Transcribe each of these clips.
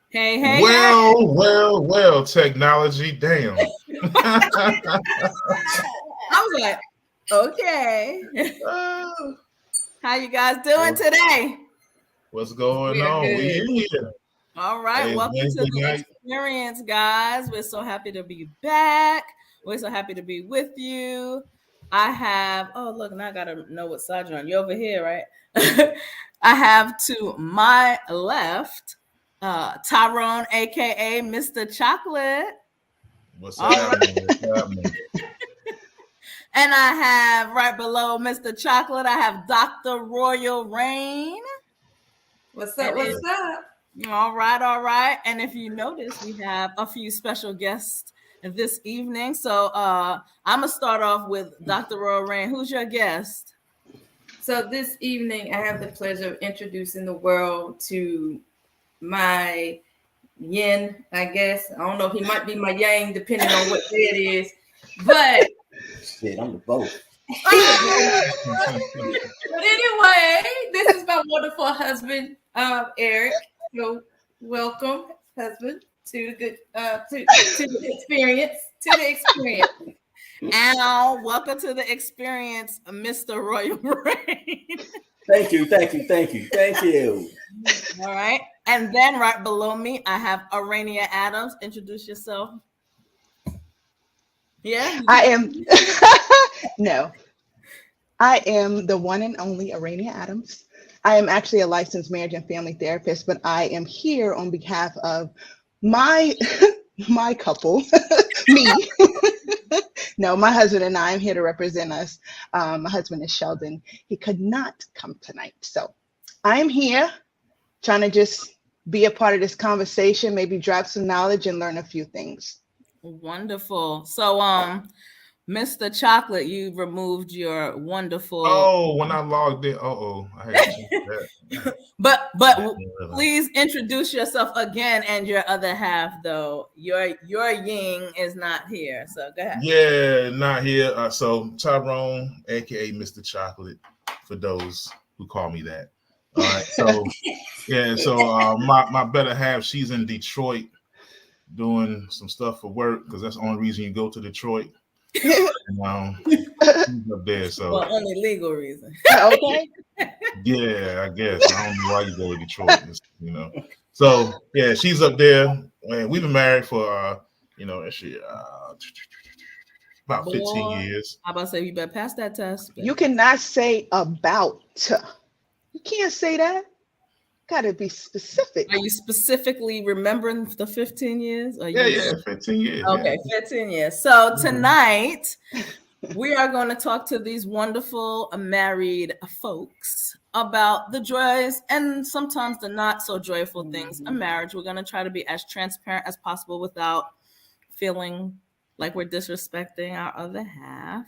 Hey. Well, technology, damn. I was like, okay. How you guys doing today? What's going on? We in here. All right, welcome to the experience, guys. We're so happy to be back. We're so happy to be with you. I have, oh, look, now I got to know what side you're on. You're over here, right? I have to my left, Tyrone, aka Mr. Chocolate. What's happening? And I have right below Mr. Chocolate, I have Dr. Royal Rain. What's up? All right. And if you notice, we have a few special guests this evening. So I'm going to start off with Dr. Royal Rain. Who's your guest? So this evening, I have the pleasure of introducing the world to my yin, I guess. I don't know if he might be my yang, depending on what day it is. But shit, I'm the both. But anyway, this is my wonderful husband, Eric. So welcome, husband, to the experience. And welcome to the experience, Mr. Royal Rain. Thank you. All right. And then right below me, I have Arania Adams. Introduce yourself. Yeah. I am. No. I am the one and only Arania Adams. I am actually a licensed marriage and family therapist, but I am here on behalf of my couple, me. No, my husband and I am here to represent us. My husband is Sheldon. He could not come tonight. So I am here trying to just be a part of this conversation, maybe drop some knowledge and learn a few things. Wonderful. So, Mr. Chocolate, you removed your wonderful. Oh, when I logged in. I had to change that. But please introduce yourself again, and your other half, though. Your yin is not here. So go ahead. Yeah, not here. So Tyrone, aka Mr. Chocolate, for those who call me that. All right. So yeah. So my better half, she's in Detroit doing some stuff for work because that's the only reason you go to Detroit. And, she's up there, so well, only legal reason. Okay. Yeah, I guess I don't know why you go to Detroit, So yeah, she's up there, and we've been married for about 15 years. I'm about to say you better pass that test. You cannot say about. You can't say that. Gotta be specific. Are you specifically remembering the 15 years? Yeah, 15 years. Okay, yeah. 15 years. So tonight we are going to talk to these wonderful married folks about the joys and sometimes the not so joyful things of marriage. We're going to try to be as transparent as possible without feeling like we're disrespecting our other half.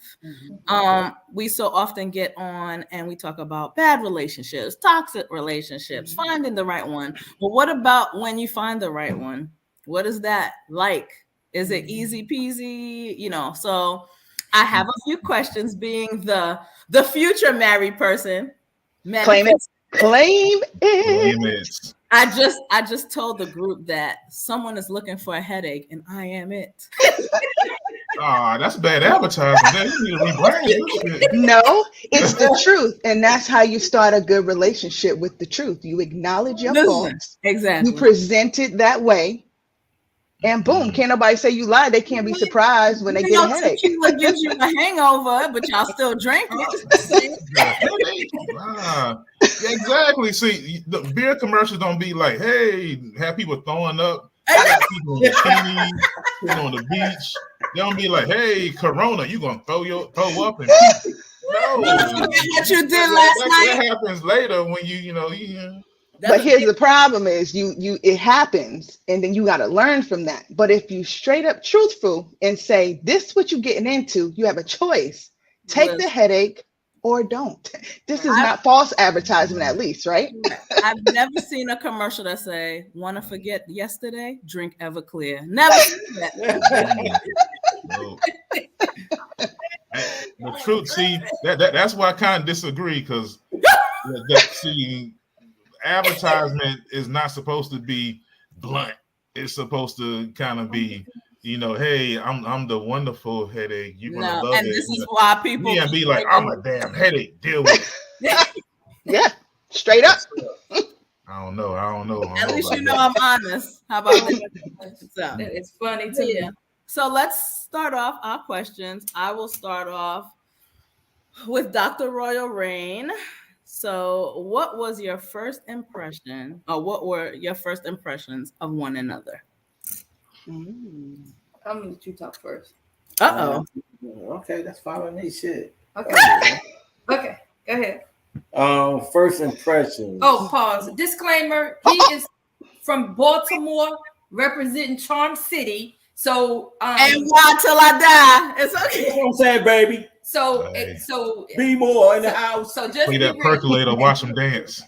We so often get on and we talk about bad relationships, toxic relationships, finding the right one. But what about when you find the right one? What is that like? Is it easy peasy? So I have a few questions being the future married person. Claim it. I just told the group that someone is looking for a headache and I am it. That's bad advertising. You need to rebrand this shit. No, it's the truth. And that's how you start a good relationship, with the truth. You acknowledge your faults. Exactly. You present it that way. And boom, can't nobody say you lied. They can't be surprised when they get a headache. Tequila gives you a hangover, but y'all still drink it. Exactly. See, the beer commercials don't be like, hey, have people throwing up, people in bikinis, people on the beach. They don't be like, hey, Corona, you gonna throw up and no. What you did last night. That happens later when you But here's the problem is it happens and then you got to learn from that. But if you straight up truthful and say, this is what you're getting into, you have a choice. Take the headache or don't. This is not false advertisement, at least, right? I've never seen a commercial that say, want to forget yesterday? Drink Everclear. Never seen that. The truth, see, that's why I kind of disagree, because see, advertisement is not supposed to be blunt. It's supposed to kind of be, hey, I'm the wonderful headache. You're gonna love and it. this is why people and be like, I'm a damn headache. Deal with it. Yeah, straight up. I don't know. At least I'm honest. How about that? It's funny to me. So let's start off our questions. I will start off with Dr. Royal Rain. So, what was your first impression, or what were your first impressions of one another? I'm gonna let you talk first. Okay, that's fine with me. Shit. Okay. Okay, go ahead. First impression. Oh, pause. Disclaimer: he is from Baltimore, representing Charm City. So, and why till I die? It's okay. That's what I'm saying, baby. So be more in the house. So just play that percolator, watch them dance.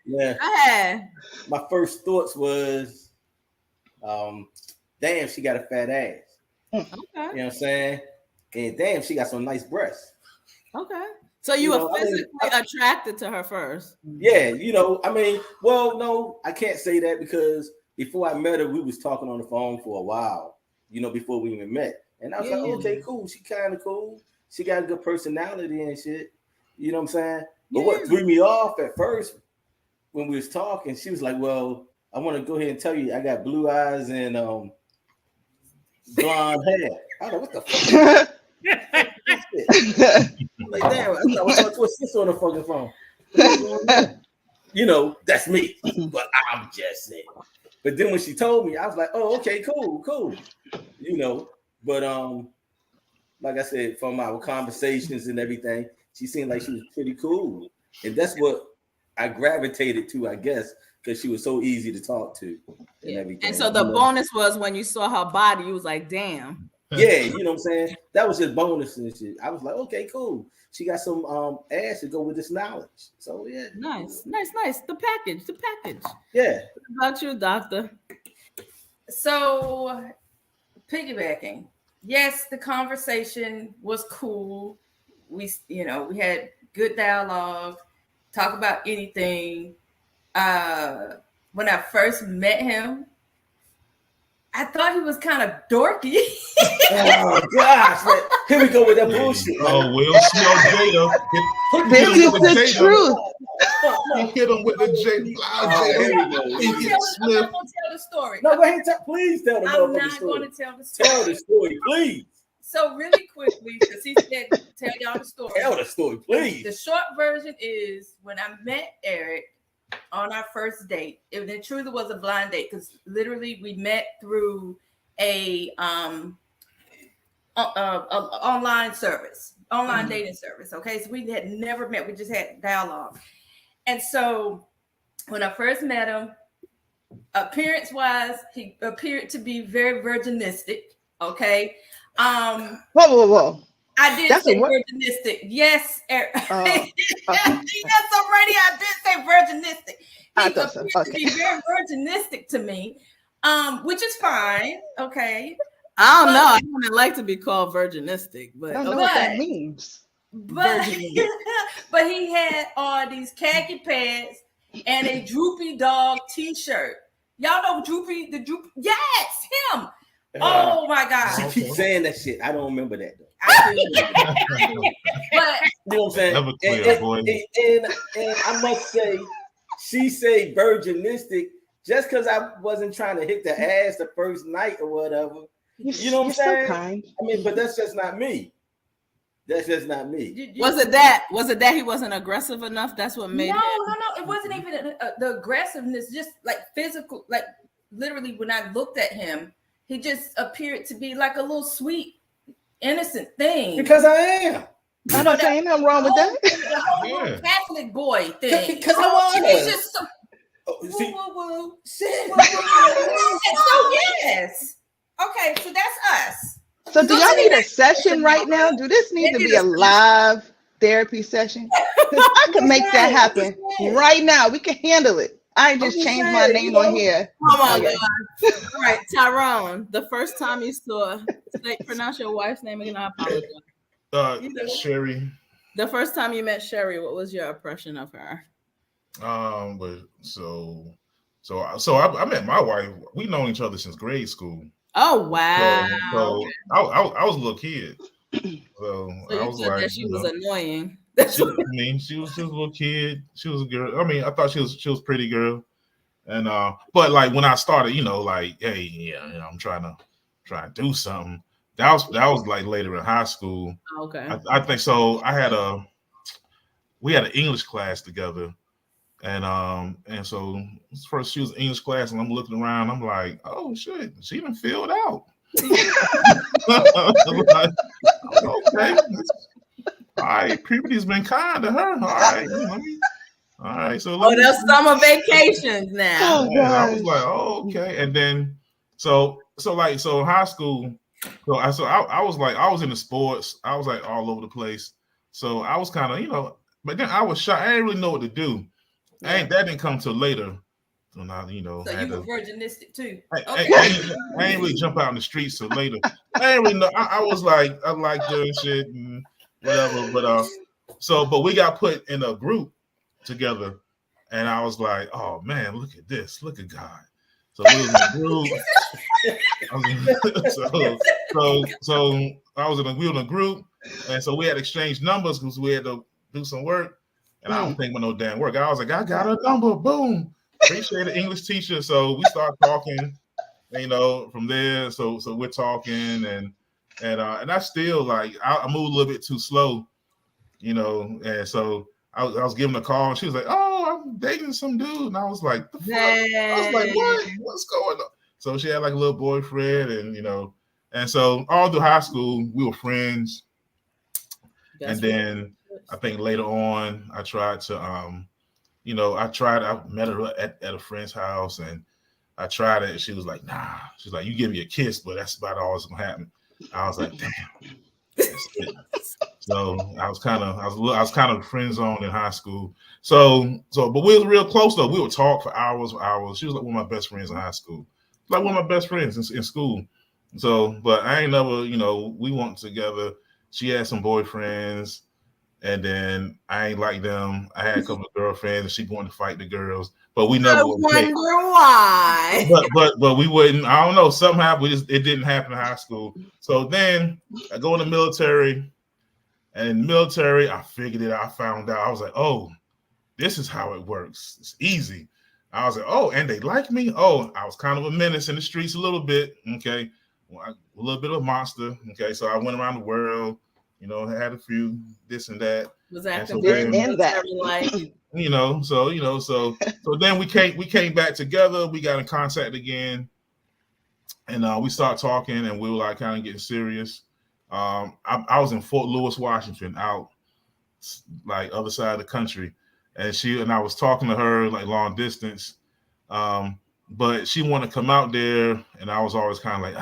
Yeah. My first thoughts was, damn, she got a fat ass. Okay. You know what I'm saying? And damn, she got some nice breasts. Okay. So you were physically attracted to her first? Yeah, well, no, I can't say that, because before I met her, we was talking on the phone for a while. Before we even met. And I was like, okay, cool. She kind of cool. She got a good personality and shit. You know what I'm saying? But what threw me off at first when we was talking, she was like, well, I want to go ahead and tell you I got blue eyes and blonde hair. I don't know what the fuck. Like, damn, what's this on the fucking phone? That's me. But I'm just saying. But then when she told me, I was like, oh, okay, cool. But like I said, from our conversations and everything, she seemed like she was pretty cool. And that's what I gravitated to, I guess, because she was so easy to talk to and everything. And so the bonus was when you saw her body, you was like, damn. Yeah, you know what I'm saying? That was just bonus and shit. I was like, okay, cool. She got some ass to go with this knowledge. So yeah. Nice. The package. Yeah. What about you, doctor? So piggybacking. Yes, the conversation was cool. We had good dialogue, talk about anything. When I first met him, I thought he was kind of dorky. Oh gosh, man. Here we go with that bullshit. Oh, we'll smell Jada. This is the truth. Hit him with the Jada. I'm not going to tell the story. No, go ahead. Please tell the story. I'm not going to tell the story. Tell the story, please. So really quickly, because he said, tell y'all the story. Tell the story, please. The short version is when I met Eric on our first date, it truly was a blind date, because literally we met through a online dating service. Okay, so we had never met. We just had dialogue. And so when I first met him, appearance wise, he appeared to be very virginistic. Okay. Whoa. I did say virginistic. Yes, Eric. Yes, already I did say virginistic. He appeared to be very virginistic to me, which is fine. Okay. I don't know. I wouldn't like to be called virginistic, but I don't know what that means. But he had on these khaki pants and a Droopy Dog T-shirt. Y'all know Droopy? Yes, him. Oh my God! She keeps saying that shit. I don't remember that though. But you know what I'm saying? And I must say, she say virginistic just because I wasn't trying to hit the ass the first night or whatever. You know what I'm saying? So kind. I mean, but that's just not me. That's just not me. Was it that he wasn't aggressive enough? That's what made No. It wasn't even the aggressiveness. Just like physical, like literally when I looked at him, he just appeared to be like a little sweet, innocent thing. Because I am. I don't say nothing wrong with that. The whole little Catholic boy thing. Because I was. It's just so, See, so yes. Okay, so that's us. So do y'all need a session right now? Do this need to be a live therapy session? Because I could make that happen right now. We can handle it. I just changed my name on here. Oh my God. All right, Tyrone, the first time you saw, pronounce your wife's name again, I apologize. Sherry. The first time you met Sherry, what was your impression of her? But I met my wife. We known each other since grade school. Oh wow! So I was a little kid. So you I was thought like, that she was annoying. she was just a little kid. She was a girl. I mean, I thought she was a pretty girl. And but like when I started, like, hey, I'm trying to do something. That was like later in high school. Okay. I think so. We had an English class together. And so first she was in English class, and I'm looking around. I'm like, oh shit, she done filled out. I'm like, okay, all right. Puberty's been kind to her. All right, all right. So that's summer vacations now. And I was like, oh, okay. And then so in high school, I was like, I was in the sports. I was like all over the place. So I was kind of, but then I was shy. I didn't really know what to do. Yeah. That didn't come till later. So now, So you were virginistic too. I ain't really jump out in the streets till later. I ain't really know. I was like, I like doing shit and whatever. But we got put in a group together, and I was like, oh man, look at this. Look at God. So we was in a group. We were in a group, and so we had exchanged numbers because we had to do some work. And I don't think with no damn work. I was like, I got a number. Boom. Appreciate the English teacher. So we start talking, from there. So we're talking and I still like I moved a little bit too slow, and so I was giving a call and she was like, oh, I'm dating some dude. And I was like, the fuck? I was like, what? What's going on? So she had like a little boyfriend and so all through high school we were friends. And then I think later on, I tried to, I met her at a friend's house and I tried it. And she was like, nah. She's like, you give me a kiss, but that's about all that's going to happen. I was like, damn. That's it. So I was kind of friend zoned in high school. So, but we were real close though. We would talk for hours. She was like one of my best friends in high school. Like one of my best friends in school. So, but I ain't never, we went together. She had some boyfriends. And then I ain't like them. I had a couple of girlfriends, and she wanted to fight the girls, but we never. I wonder why. But we wouldn't. I don't know. Somehow it didn't happen in high school. So then I go in the military, and in the military I figured it out. I found out. I was like, oh, this is how it works. It's easy. I was like, oh, and they like me. Oh, I was kind of a menace in the streets a little bit. Okay, a little bit of a monster. Okay, so I went around the world. Had a few this and that. Was acting in that, so then we came back together. We got in contact again, and we started talking, and we were like kind of getting serious. I was in Fort Lewis, Washington, out like other side of the country, and I was talking to her like long distance, but she wanted to come out there, and I was always kind of like,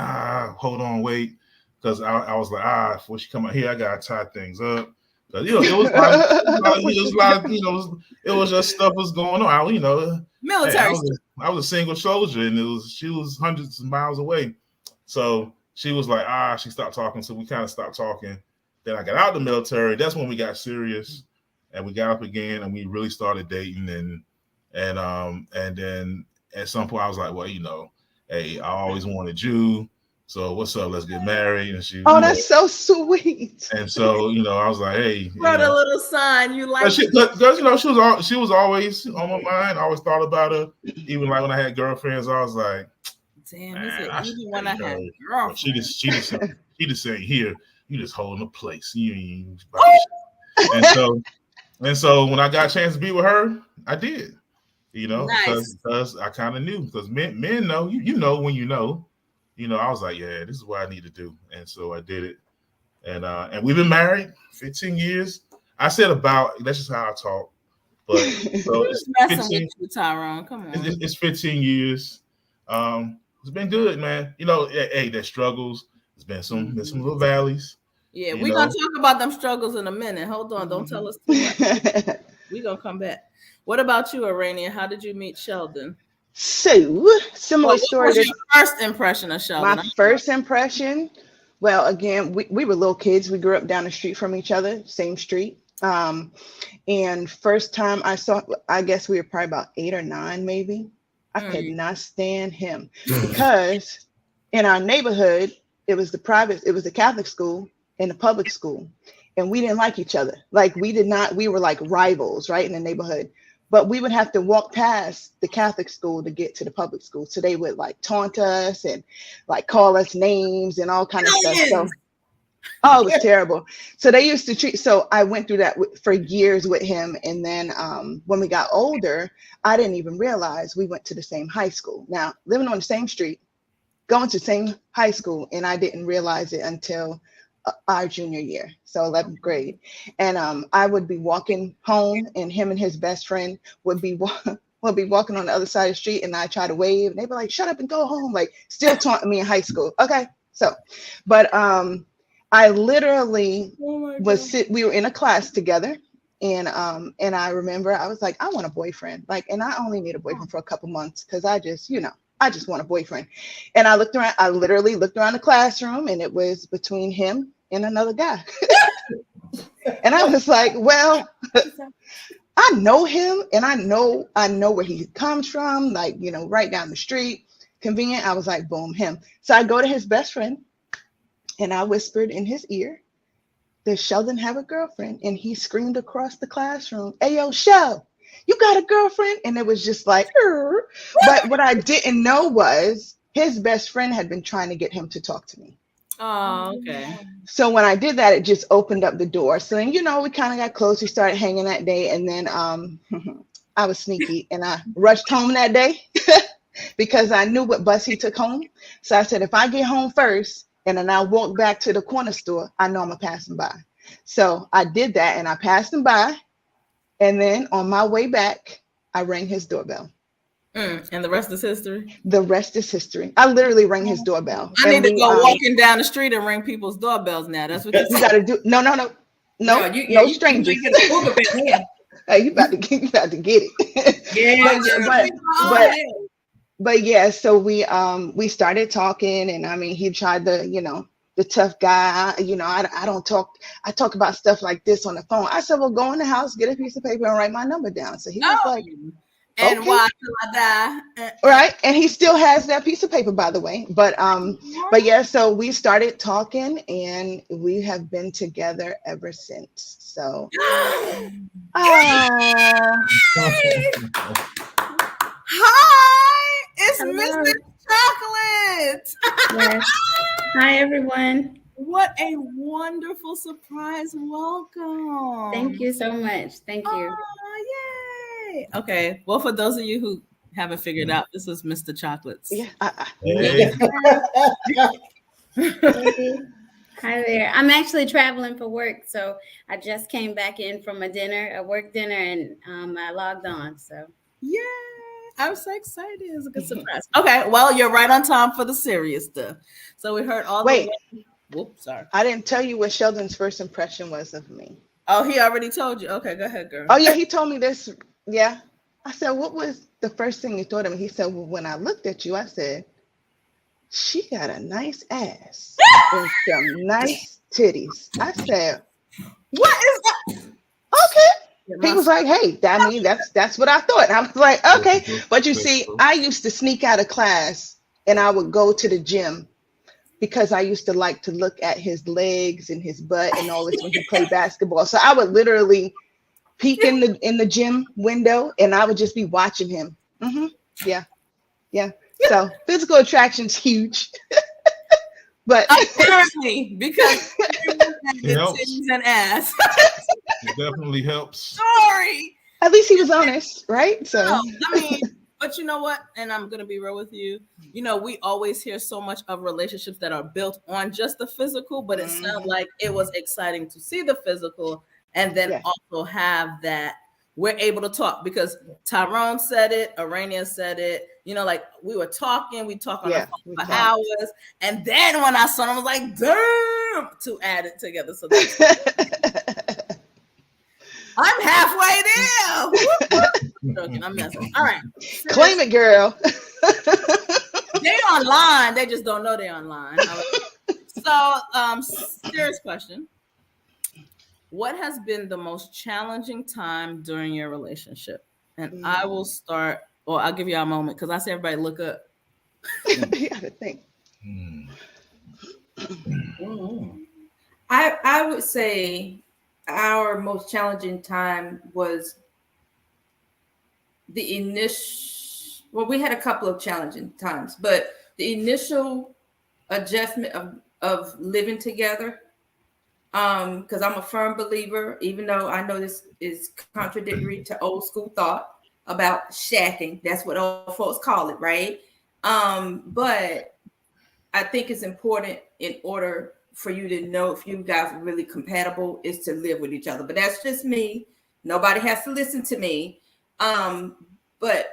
hold on, wait. Because I was like, before she come out here, I gotta tie things up. Because it was it was just stuff was going on. Military. I was a single soldier, and she was hundreds of miles away. So she was like, she stopped talking. So we kind of stopped talking. Then I got out of the military. That's when we got serious, and we got up again, and we really started dating. And then at some point, I was like, well, hey, I always wanted you. So what's up? Let's get married. And she. That's so sweet. And so I was like, hey. Wrote a little sign. You like? Because she was always on my mind. I always thought about her. Even like when I had girlfriends, I was like, damn. Even when I had girlfriends, she just said, here, you just holding a place. And so when I got a chance to be with her, I did. Nice. Because I kind of knew. Because men know. You know when you know. I was like, yeah, this is what I need to do. And so I did it. And we've been married 15 years. I said about, that's just how I talk. But so it's messing 15, with you, Tyrone. Come on. it's 15 years. It's been good, man. You know, hey, there's struggles. There's been some little valleys. Yeah, we're gonna talk about them struggles in a minute. Hold on, don't tell us too much. We're gonna come back. What about you, Arania? How did you meet Sheldon? So, similar story. What was your first impression of Sheldon? My first impression, well, again, we were little kids. We grew up down the street from each other, same street. And first time I saw, I guess we were probably about 8 or 9, maybe. I could not stand him because in our neighborhood, it was the Catholic school and the public school. And we didn't like each other. Like we were like rivals, right, in the neighborhood. But we would have to walk past the Catholic school to get to the public school. So they would like taunt us and like call us names and all kind of stuff. So, oh, it was terrible. So they used to treat, so I went through that for years with him. And then when we got older, I didn't even realize we went to the same high school. Now, living on the same street, going to the same high school, and I didn't realize it until our junior year, so 11th grade. And I would be walking home, and him and his best friend would be walking on the other side of the street, and I try to wave, and they'd be like, "Shut up and go home!" Like still taunting me in high school. Okay, so, but I literally we were in a class together, and I remember I was like, I want a boyfriend, like, and I only need a boyfriend for a couple months because I just want a boyfriend. And I literally looked around the classroom, and it was between him and another guy. And I was like, well, I know him, and I know where he comes from, like, right down the street, convenient. I was like, boom, him. So I go to his best friend, and I whispered in his ear, "Does Sheldon have a girlfriend?" And he screamed across the classroom, "Hey, yo, Shel, you got a girlfriend?" And it was just like, but what I didn't know was his best friend had been trying to get him to talk to me. Oh, okay. So when I did that, it just opened up the door. So then, we kind of got close. We started hanging that day. And then I was sneaky, and I rushed home that day because I knew what bus he took home. So I said, if I get home first and then I walk back to the corner store, I know I'm going to pass him by. So I did that, and I passed him by. And then on my way back, I rang his doorbell. And the rest is history? The rest is history. I literally rang his doorbell. I need to go walking down the street and ring people's doorbells now. That's what you got to do. No strangers. Hey, you about to get it. Yeah. But yeah, so we started talking, and I mean, he tried the tough guy. I don't talk. I talk about stuff like this on the phone. I said, well, go in the house, get a piece of paper, and write my number down. So he was like, and okay. why till I die? Right, and he still has that piece of paper, by the way. But yeah, so we started talking, and we have been together ever since. So, Hi, it's Mr. Chocolate. Yes. Hi, everyone. What a wonderful surprise welcome. Thank you so much. Thank you. Oh, yay. Okay. Well, for those of you who haven't figured out, this is Mr. Chocolate's. Yeah. Hey. Hi there. I'm actually traveling for work, so I just came back in from a work dinner, and I logged on. So yay. I'm so excited. It's a good surprise. Okay, well, you're right on time for the serious stuff. So we heard all Wait. Whoops, sorry. I didn't tell you what Sheldon's first impression was of me. Oh, he already told you. Okay, go ahead, girl. Oh, yeah, he told me this. Yeah. I said, what was the first thing you thought of me? He said, well, when I looked at you, I said, she got a nice ass and some nice titties. I said, what is that? Okay. He was like, hey, that's what I thought. I was like, okay. But you see, I used to sneak out of class, and I would go to the gym because I used to like to look at his legs and his butt and all this when he played basketball. So I would literally peek in the gym window, and I would just be watching him. Yeah. So physical attraction's huge. But apparently, because titties and ass. It definitely helps. Sorry. At least he was honest, right? So no, I mean, But you know what? And I'm gonna be real with you. You know, we always hear so much of relationships that are built on just the physical, but it sounded like it was exciting to see the physical and then also have that we're able to talk, because Tyrone said it, Arania said it, you know, like we were talking, we talk on the phone for hours. And then when I saw him, I was like, damn, to add it together. So that's I'm halfway there. Joking, I'm messing. All right. Claim it, girl. They online. They just don't know they're online. So, serious question. What has been the most challenging time during your relationship? And I will start, or I'll give you a moment, because I say everybody look up. You gotta think. I would say our most challenging time was the initial, well, we had a couple of challenging times, but the initial adjustment of living together. Because I'm a firm believer, even though I know this is contradictory to old school thought about shacking. That's what old folks call it, right? But I think it's important, in order for you to know if you guys are really compatible, is to live with each other. But that's just me. Nobody has to listen to me. But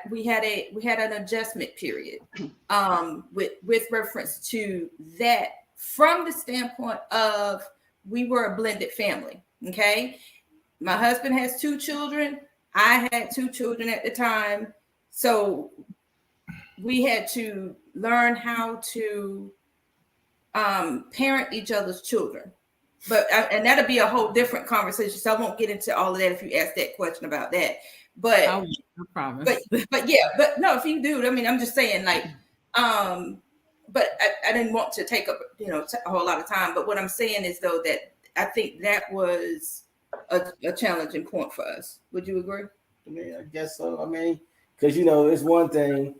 we had an adjustment period with reference to that, from the standpoint of, we were a blended family. Okay. My husband has 2 children. I had 2 children at the time. So we had to learn how to parent each other's children. And that'll be a whole different conversation. So I won't get into all of that if you ask that question about that. But I promise. But yeah, but no, if you do, I mean, I'm just saying, like, but I didn't want to take up, a whole lot of time. But what I'm saying is, though, that I think that was a challenging point for us. Would you agree? I mean, I guess so. I mean, because, it's one thing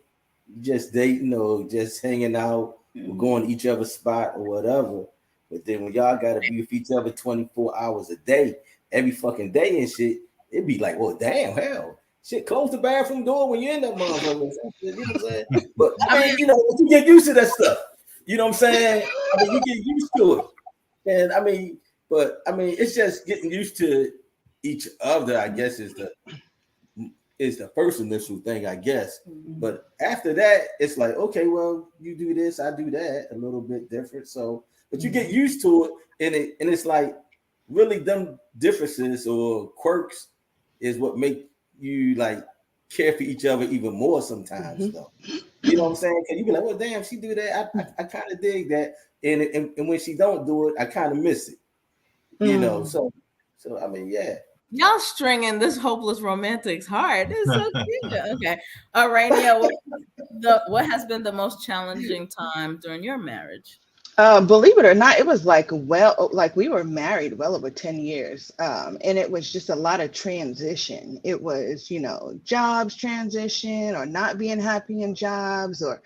just dating or just hanging out or going to each other's spot or whatever. But then when y'all got to be with each other 24 hours a day, every fucking day and shit, it'd be like, well, damn, hell. Shit, close the bathroom door when you're in that motherfucker. You know what I'm saying? But I mean, you get used to that stuff. You know what I'm saying? I mean, you get used to it. And I mean, it's just getting used to each other, I guess, is the first initial thing, I guess. But after that, it's like, okay, well, you do this, I do that, a little bit different. So, but you get used to it, and it's like, really, them differences or quirks is what make you like care for each other even more sometimes, though. You know what I'm saying? Because you be like, well, damn, she do that. I kind of dig that, and when she don't do it, I kind of miss it. So I mean, yeah. Y'all stringing this hopeless romantic's heart. It's so cute. Okay, Arania, what has been the most challenging time during your marriage? Believe it or not, it was like we were married well over 10 years. And it was just a lot of transition. It was, jobs transition, or not being happy in jobs, or,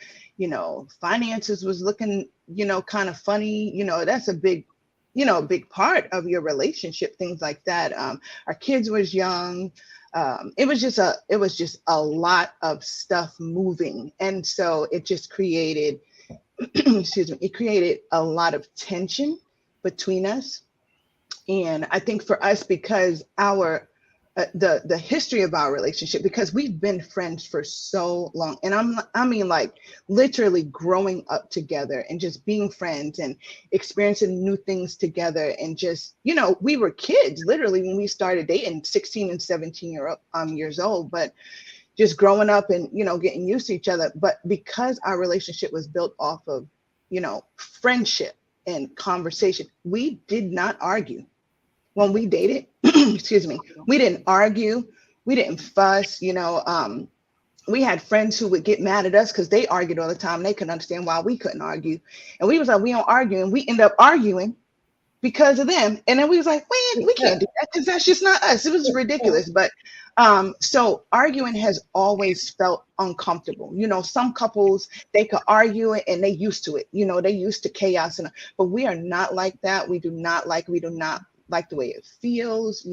finances was looking, kind of funny. That's a big part of your relationship, things like that. Our kids was young. It was just a lot of stuff moving. And so it just created it created a lot of tension between us. And I think for us, because the history of our relationship, because we've been friends for so long, and I mean like literally growing up together and just being friends and experiencing new things together, and just we were kids literally when we started dating, 16 and 17 years old, but just growing up and, getting used to each other. But because our relationship was built off of, friendship and conversation, we did not argue when we dated. Excuse me. We didn't argue. We didn't fuss. We had friends who would get mad at us because they argued all the time. They couldn't understand why we couldn't argue. And we was like, we don't argue. And we end up arguing because of them. And then we was like, man, we can't do that because that's just not us. It was ridiculous. But so arguing has always felt uncomfortable. Some couples, they could argue it and they used to it. They used to chaos, but we are not like that. We do not like the way it feels,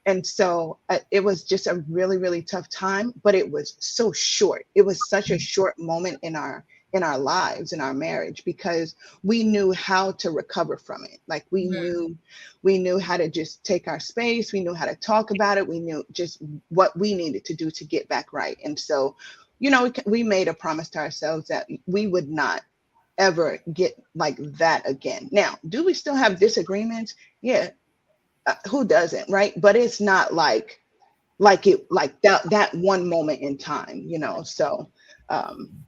And so it was just a really, really tough time, but it was so short. It was such a short moment in our lives, in our marriage, because we knew how to recover from it. Like we knew how to just take our space. We knew how to talk about it. We knew just what we needed to do to get back right. And so, we made a promise to ourselves that we would not ever get like that again. Now, do we still have disagreements? Yeah. Who doesn't, right? But it's not like that one moment in time, so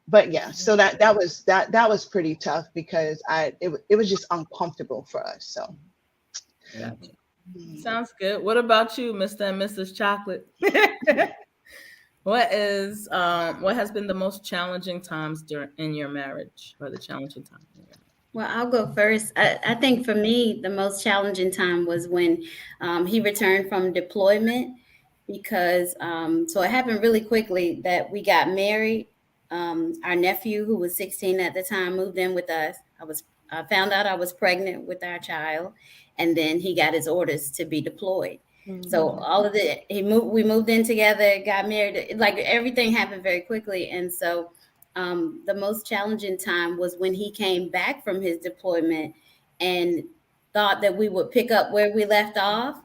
but yeah, so that was pretty tough because it was just uncomfortable for us. So gotcha. Sounds good. What about you, Mr. and Mrs. Chocolate? What has been the most challenging times in your marriage, or the challenging time in your marriage? Well, I'll go first. I think for me, the most challenging time was when he returned from deployment, because so it happened really quickly that we got married. Our nephew, who was 16 at the time, moved in with us. I found out I was pregnant with our child, and then he got his orders to be deployed. So all of we moved in together, got married, like everything happened very quickly. And so the most challenging time was when he came back from his deployment and thought that we would pick up where we left off.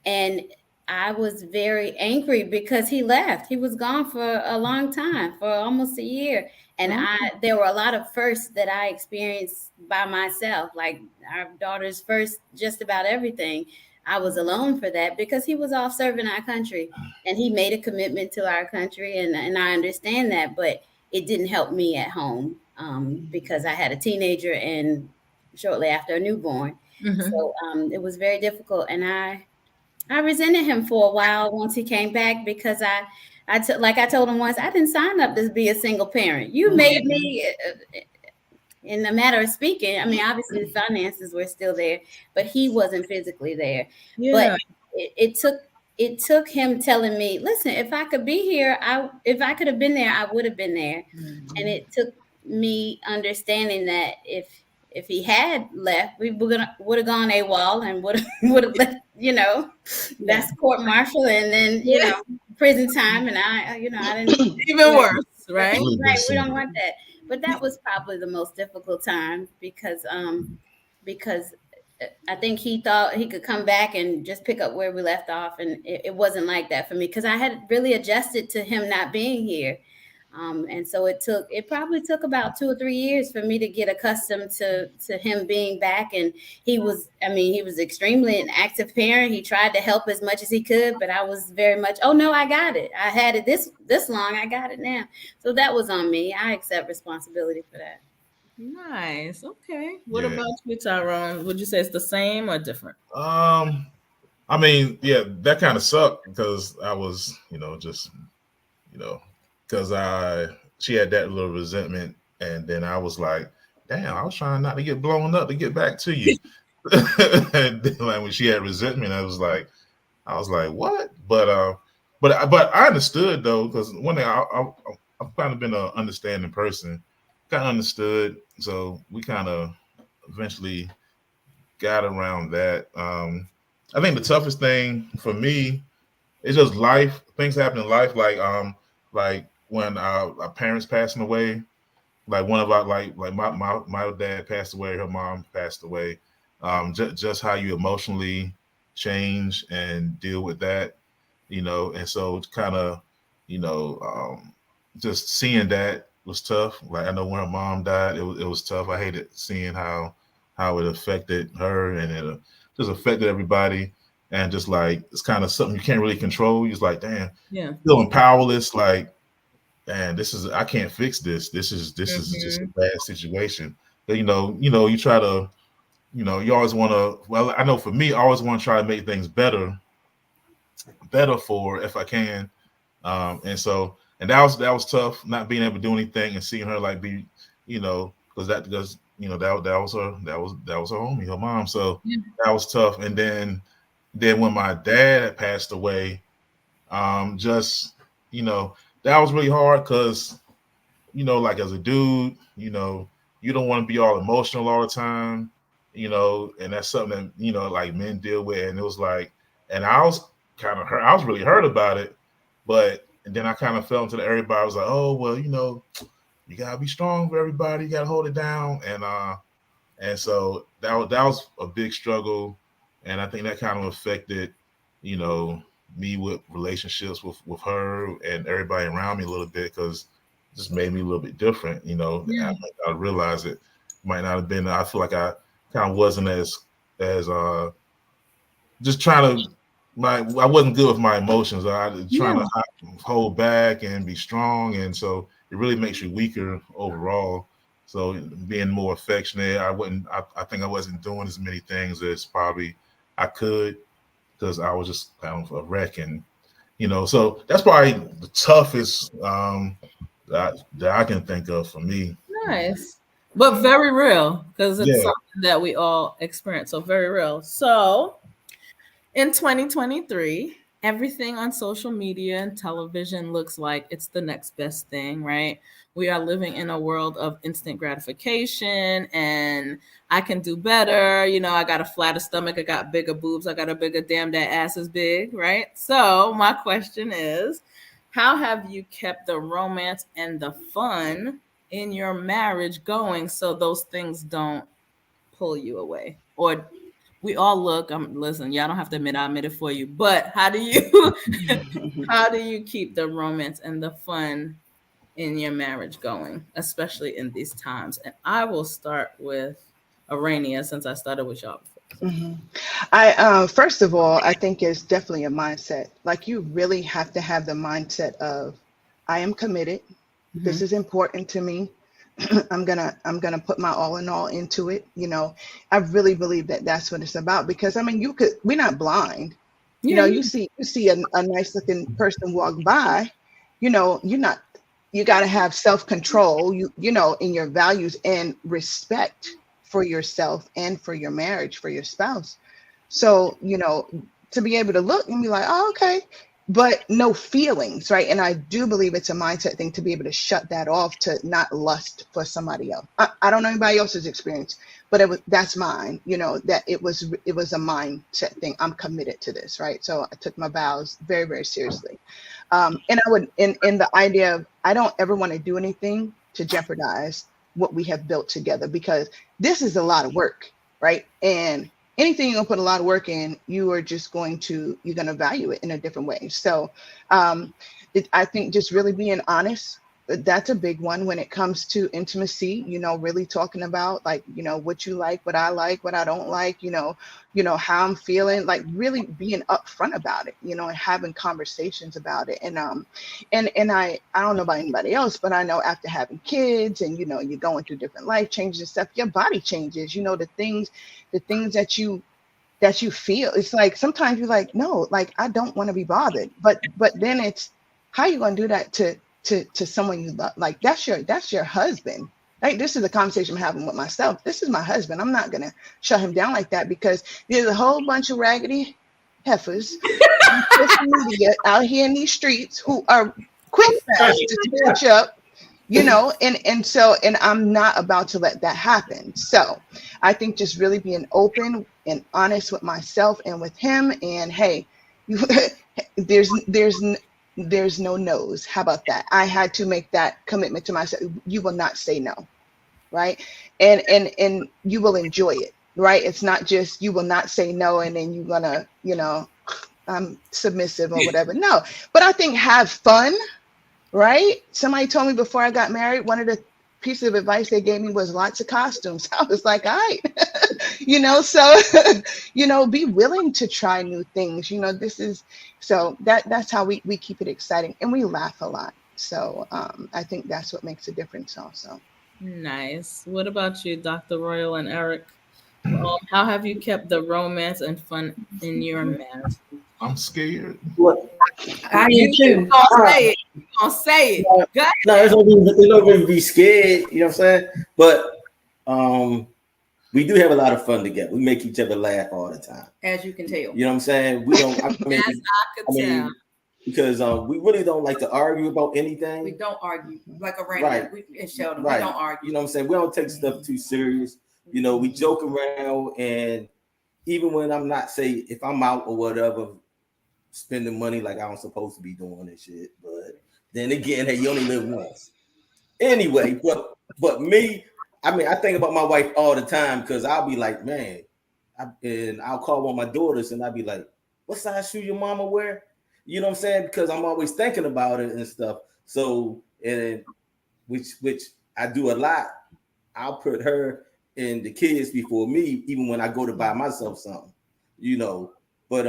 And I was very angry because he left. He was gone for a long time, for almost a year. And there were a lot of firsts that I experienced by myself, like our daughter's first, just about everything. I was alone for that because he was off serving our country, and he made a commitment to our country. And I understand that, but it didn't help me at home because I had a teenager and shortly after a newborn. So it was very difficult. And I resented him for a while once he came back, because like I told him once, I didn't sign up to be a single parent. You made me, in a matter of speaking. I mean, obviously the finances were still there, but he wasn't physically there. Yeah. But it took him telling me, listen, if I could be here, if I could have been there, I would have been there. And it took me understanding that if he had left, we would have gone AWOL and would have left, that's court martial, and then prison time, and I didn't even worse, right? Right, we don't want that. But that was probably the most difficult time because I think he thought he could come back and just pick up where we left off, and it wasn't like that for me, because I had really adjusted to him not being here. And so it probably took about 2 or 3 years for me to get accustomed to him being back. And he was extremely an active parent. He tried to help as much as he could, but I was very much, oh no, I got it. I had it this long. I got it now. So that was on me. I accept responsibility for that. Nice. Okay. What about you, Tyrone? Would you say it's the same or different? I mean, yeah, that kind of sucked because I was, because she had that little resentment, and then I was like, damn, I was trying not to get blown up to get back to you. And then, like, when she had resentment, I was like, what? But I understood though, because one thing I've kind of been an understanding person, kind of understood, so we kind of eventually got around that. I think the toughest thing for me is just life. Things happen in life, like when our parents passing away, like one of our like my dad passed away, her mom passed away. Just how you emotionally change and deal with that, and so it's kind of, just seeing that was tough. Like I know when her mom died, it was tough. I hated seeing how it affected her, and it just affected everybody. And just like it's kind of something you can't really control. You're just like, damn, feeling powerless. Like, man, I can't fix this. This is just a bad situation. But, you try to, you always want to. Well, I know for me, I always want to try to make things better for if I can. And that was tough, not being able to do anything and seeing her like be, because that was her homie, her mom. So that was tough. And then when my dad had passed away, just, that was really hard because, like as a dude, you don't want to be all emotional all the time, and that's something that, like men deal with. And it was like, and I was kind of hurt. I was really hurt about it, but and then I kind of fell into the everybody was like, oh well, you know, you gotta be strong for everybody, you gotta hold it down, and so that was a big struggle, and I think that kind of affected, you know, me with relationships with her and everybody around me a little bit because it just made me a little bit different, you know. Yeah. I realized it might not have been. I feel like I kind of wasn't as just trying to. I wasn't good with my emotions. I was trying to hold back and be strong, and so it really makes you weaker overall. So being more affectionate, I think I wasn't doing as many things as probably I could because I was just kind of a wreck, and you know. So that's probably the toughest that I can think of for me. Nice, but very real because it's Yeah. something that we all experience. So very real. So in 2023, everything on social media and television looks like it's the next best thing, right? We are living in a world of instant gratification and I can do better. You know, I got a flatter stomach, I got bigger boobs, I got a bigger damn that ass is big, right? So, my question is, how have you kept the romance and the fun in your marriage going so those things don't pull you away? Or we all look, listen, y'all don't have to admit I admit it for you, but how do you how do you keep the romance and the fun in your marriage going, especially in these times? And I will start with Arania since I started with y'all before. Mhm. I first of all, I think it's definitely a mindset. Like you really have to have the mindset of, I am committed. This is important to me. I'm gonna put my all in all into it. You know, I really believe that that's what it's about because I mean, we're not blind. You Yeah, know, you see a nice looking person walk by, you know, you got to have self control. You know, in your values and respect for yourself and for your marriage, for your spouse. So, you know, to be able to look and be like, oh, okay, but no feelings, right? And I do believe it's a mindset thing to be able to shut that off, to not lust for somebody else. I don't know anybody else's experience, but that's mine. You know, that it was a mindset thing. I'm committed to this, right? So I took my vows very, very seriously. And I would, in the idea of, I don't ever want to do anything to jeopardize what we have built together because this is a lot of work, right? And anything you're gonna put a lot of work in, you're gonna value it in a different way. So I think just really being honest, that's a big one when it comes to intimacy, you know, really talking about like, you know, what you like, what I don't like, you know, how I'm feeling, like really being upfront about it, you know, and having conversations about it. And I don't know about anybody else, but I know after having kids and, you know, you're going through different life changes and stuff, your body changes, you know, the things that you feel. It's like sometimes you're like, no, like I don't want to be bothered. But then it's, how you gonna do that to someone you love? Like that's your husband. Like this is a conversation I'm having with myself. This is my husband. I'm not gonna shut him down like that because there's a whole bunch of raggedy heifers on social media out here in these streets who are quick fast to snatch up, you know, and I'm not about to let that happen. So I think just really being open and honest with myself and with him, and hey, there's no no's. How about that? I had to make that commitment to myself. You will not say no, right? And you will enjoy it, right? It's not just you will not say no and then you're gonna, you know, I'm submissive or whatever. No, but I think have fun, right? Somebody told me before I got married, one of the pieces of advice they gave me was lots of costumes. I was like, all right, you know, so, you know, be willing to try new things. You know, so that's how we keep it exciting and we laugh a lot. So I think that's what makes a difference also. Nice. What about you, Dr. Royal and Eric? How have you kept the romance and fun in your marriage? I'm scared. What? I am You too. gonna say it. You gonna say it. No, Go ahead. it's not going to be scared. You know what I'm saying? But we do have a lot of fun together. We make each other laugh all the time. As you can tell. You know what I'm saying? We don't. As I could tell. Because we really don't like to argue about anything. We don't argue like a Randy Right. and Sheldon. Right. We don't argue. You know what I'm saying? We don't take stuff too serious. You know, we joke around, and even when I'm not, say, if I'm out or whatever, spending money like I'm supposed to be doing and shit. But then again, hey, you only live once. Anyway, but me, I mean, I think about my wife all the time because I'll be like, man, and I'll call one of my daughters and I'll be like, what size shoe your mama wear? You know what I'm saying? Because I'm always thinking about it and stuff. So, and which I do a lot. I'll put her and the kids before me, even when I go to buy myself something, you know. But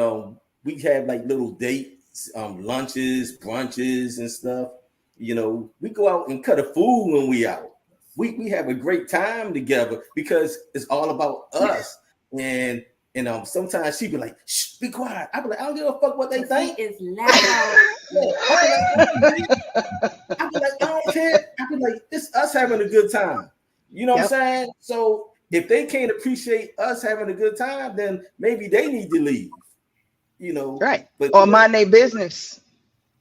we have like little dates, lunches, brunches, and stuff. You know, we go out and cut a food when we out. We have a great time together because it's all about us. And sometimes she be like, shh, be quiet. I be like, I don't give a fuck what they think. It's loud. I be like, I don't care. I be like, it's us having a good time. You know what I'm saying? So if they can't appreciate us having a good time, then maybe they need to leave. You know, right? But or mind their business.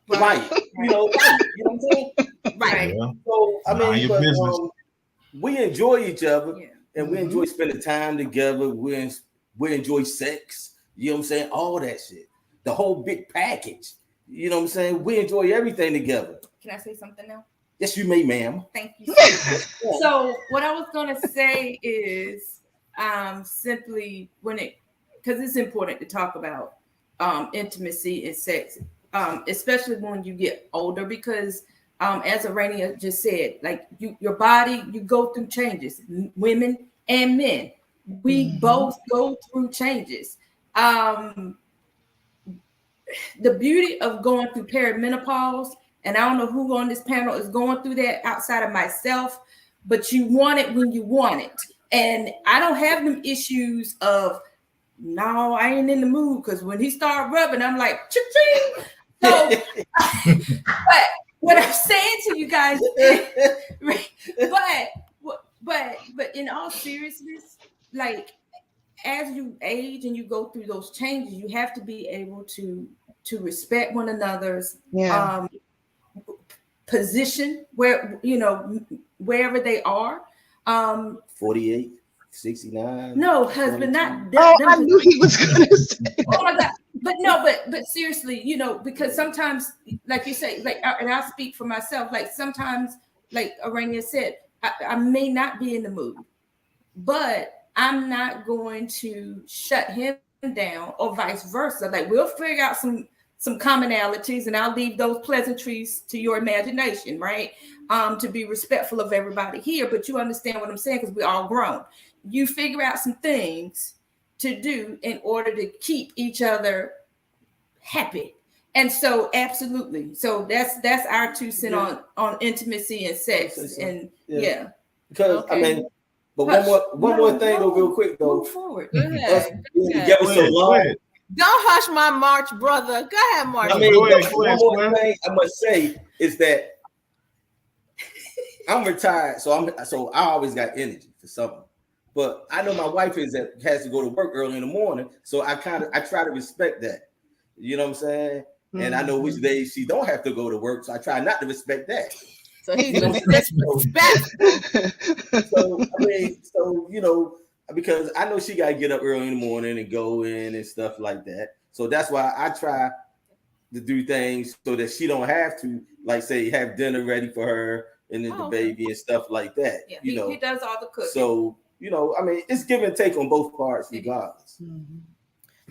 Right. You know what I'm saying? Right. Yeah. So I mean, but, business. we enjoy each other, and we Mhm. enjoy spending time together. We enjoy sex. You know what I'm saying? All that shit. The whole big package. You know what I'm saying? We enjoy everything together. Can I say something now? Yes, you may, ma'am. Thank you so much. So what I was gonna say is simply because it's important to talk about intimacy and sex, especially when you get older, because as Arania just said, like your body, you go through changes, women and men. We both go through changes. The beauty of going through perimenopause, and I don't know who on this panel is going through that outside of myself, but you want it when you want it. And I don't have them issues of, no, I ain't in the mood, because when he started rubbing, I'm like, ching. So, but what I'm saying to you guys is, but in all seriousness, like, as you age and you go through those changes, you have to be able to respect one another's position, where, you know, wherever they are. 48, 69. No, husband, 22. not I knew he was gonna say. Oh my God. But no, but seriously, you know, because sometimes, like you say, like, and I'll speak for myself, like sometimes, like Arania said, I may not be in the mood, but I'm not going to shut him down, or vice versa. Like, we'll figure out some commonalities, and I'll leave those pleasantries to your imagination, right? To be respectful of everybody here, but you understand what I'm saying, because we're all grown. You figure out some things to do in order to keep each other happy. And so, absolutely. So that's our 2 cents on intimacy and sex. And because I mean, but one more thing though, real quick though. Move forward. Us being together so long. Don't hush my March, brother. Go ahead, March. I mean, Go ahead, one more thing I must say is that I'm retired, so I always got energy for something. But I know my wife has to go to work early in the morning, so I try to respect that. You know what I'm saying? And I know which days she don't have to go to work, so I try not to respect that. So he's disrespectful. So I mean, you know, because I know she got to get up early in the morning and go in and stuff like that. So that's why I try to do things so that she don't have to, like, say, have dinner ready for her and then the baby and stuff like that. Yeah, you know, he does all the cooking. So, you know, I mean, it's give and take on both parts, regardless.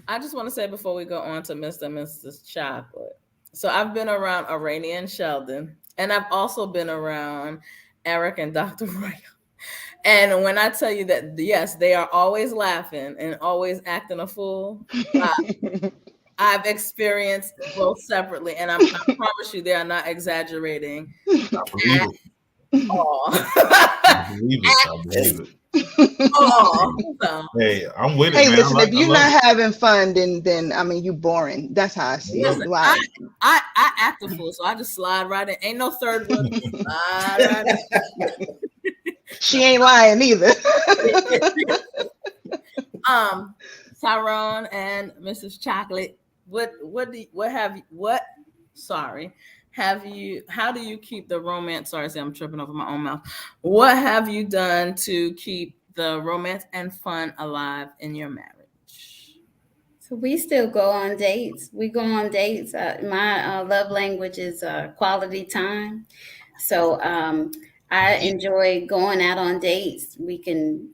I just want to say before we go on to Mr. and Mrs. Chocolate. So I've been around Arania and Sheldon, and I've also been around Eric and Dr. Royal. And when I tell you that, yes, they are always laughing and always acting a fool, I've experienced both separately, and I promise you they are not exaggerating at all. I believe it. Hey, I'm with it. Hey, man. listen, if you're not having fun, then I mean, you boring. That's how I see it. Like, I act a fool, so I just slide right in. Ain't no third wheel. Slide right in. She ain't lying either. Tyrone and Mrs. Chocolate, how do you keep the romance? Sorry, I'm tripping over my own mouth. What have you done to keep the romance and fun alive in your marriage? So we still go on dates. We go on dates. My love language is quality time. So I enjoy going out on dates. We could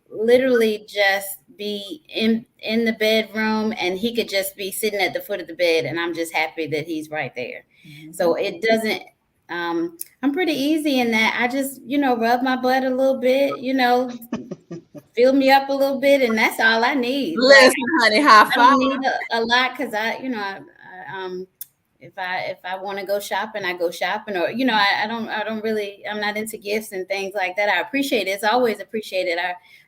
literally just be in the bedroom, and he could just be sitting at the foot of the bed, and I'm just happy that he's right there. So it doesn't. I'm pretty easy in that. I just rub my butt a little bit, fill me up a little bit, and that's all I need. Like, Listen, honey, high I five. don't need a lot because if I want to go shopping, I go shopping, or I don't really, I'm not into gifts and things like that. I appreciate it. It's always appreciated.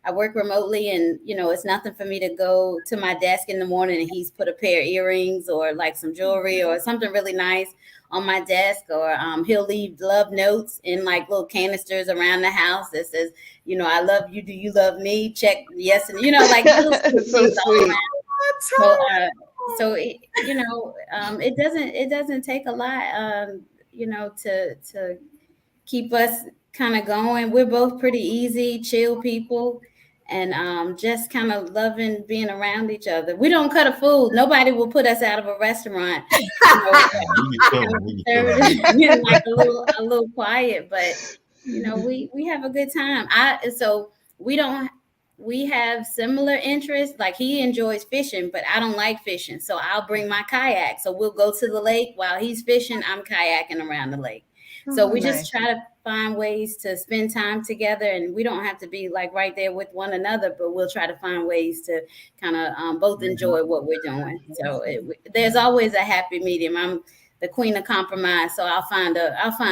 I work remotely, and it's nothing for me to go to my desk in the morning and he's put a pair of earrings or like some jewelry or something really nice on my desk, or he'll leave love notes in like little canisters around the house that says, I love you. Do you love me? Check yes, and like little So things all sweet. around. So it doesn't take a lot, to keep us kind of going. We're both pretty easy, chill people, and just kind of loving being around each other. We don't cut a fool. Nobody will put us out of a restaurant. Like a little quiet, but we have a good time. We have similar interests. Like he enjoys fishing, but I don't like fishing. So I'll bring my kayak. So we'll go to the lake while he's fishing. I'm kayaking around the lake. So we just try to find ways to spend time together, and we don't have to be like right there with one another, but we'll try to find ways to kind of both enjoy what we're doing. So there's always a happy medium. I'm the queen of compromise, so I'll find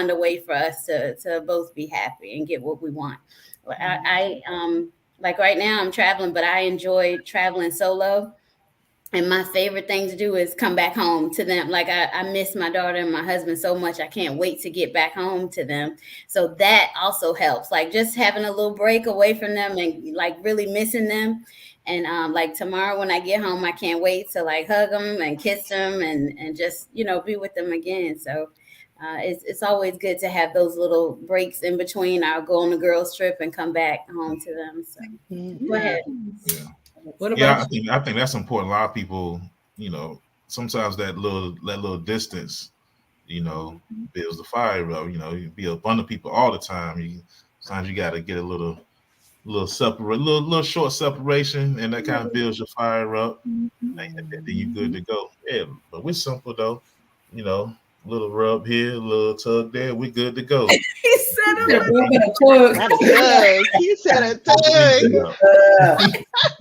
a way for us to both be happy and get what we want. I like right now I'm traveling, but I enjoy traveling solo. And my favorite thing to do is come back home to them. Like I miss my daughter and my husband so much. I can't wait to get back home to them. So that also helps. Like just having a little break away from them and like really missing them. And like tomorrow when I get home, I can't wait to like hug them and kiss them and just, be with them again. So it's always good to have those little breaks in between. I'll go on a girls trip and come back home to them. So go ahead. Yeah. What about I think that's important. A lot of people, sometimes that little distance, builds the fire up. You be a bunch of people all the time. Sometimes you got to get a little short separation, and that kind of builds your fire up. And then you good to go. Yeah, but we're simple though. A little rub here, a little tug there. We good to go. he said Not it? a tug. Not a tug. You said a tug.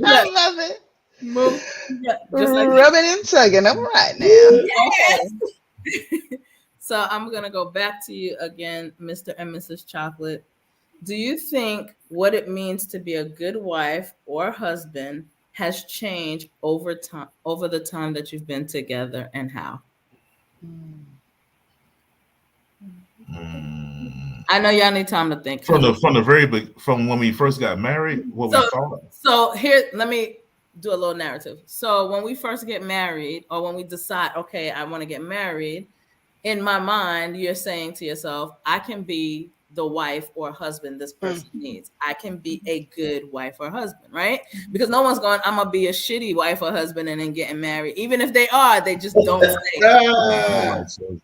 I love it. Move. Yeah, just like Rubbing and tugging. I'm right now. Okay. So I'm gonna go back to you again, Mr. and Mrs. Chocolate. Do you think what it means to be a good wife or husband has changed over the time that you've been together, and how? I know y'all need time to think. From when we first got married, we thought. So here, let me do a little narrative. So when we first get married, or when we decide, okay, I want to get married, in my mind, you're saying to yourself, I can be the wife or husband this person needs. I can be a good wife or husband, right? Because no one's going, I'm gonna be a shitty wife or husband and then getting married. Even if they are, they just don't say.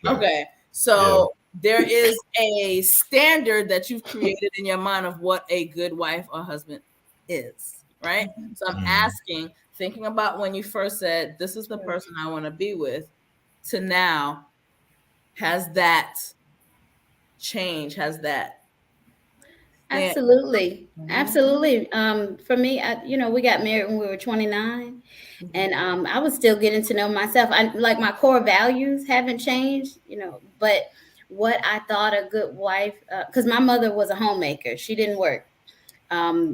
Okay, so there is a standard that you've created in your mind of what a good wife or husband is, right? So I'm asking, thinking about when you first said, this is the person I want to be with, to now, has that changed? Has that? Absolutely. For me, we got married when we were 29, and I was still getting to know myself. Like my core values haven't changed, but what I thought a good wife, because my mother was a homemaker. She didn't work.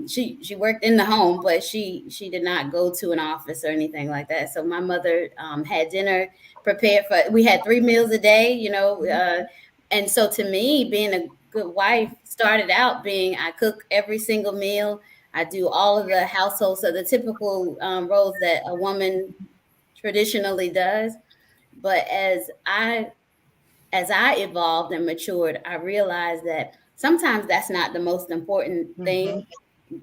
She worked in the home, but she did not go to an office or anything like that. So my mother had dinner prepared we had 3 meals a day, and so to me, being a good wife started out being I cook every single meal. I do all of the household, so the typical roles that a woman traditionally does. But as I evolved and matured, I realized that sometimes that's not the most important thing.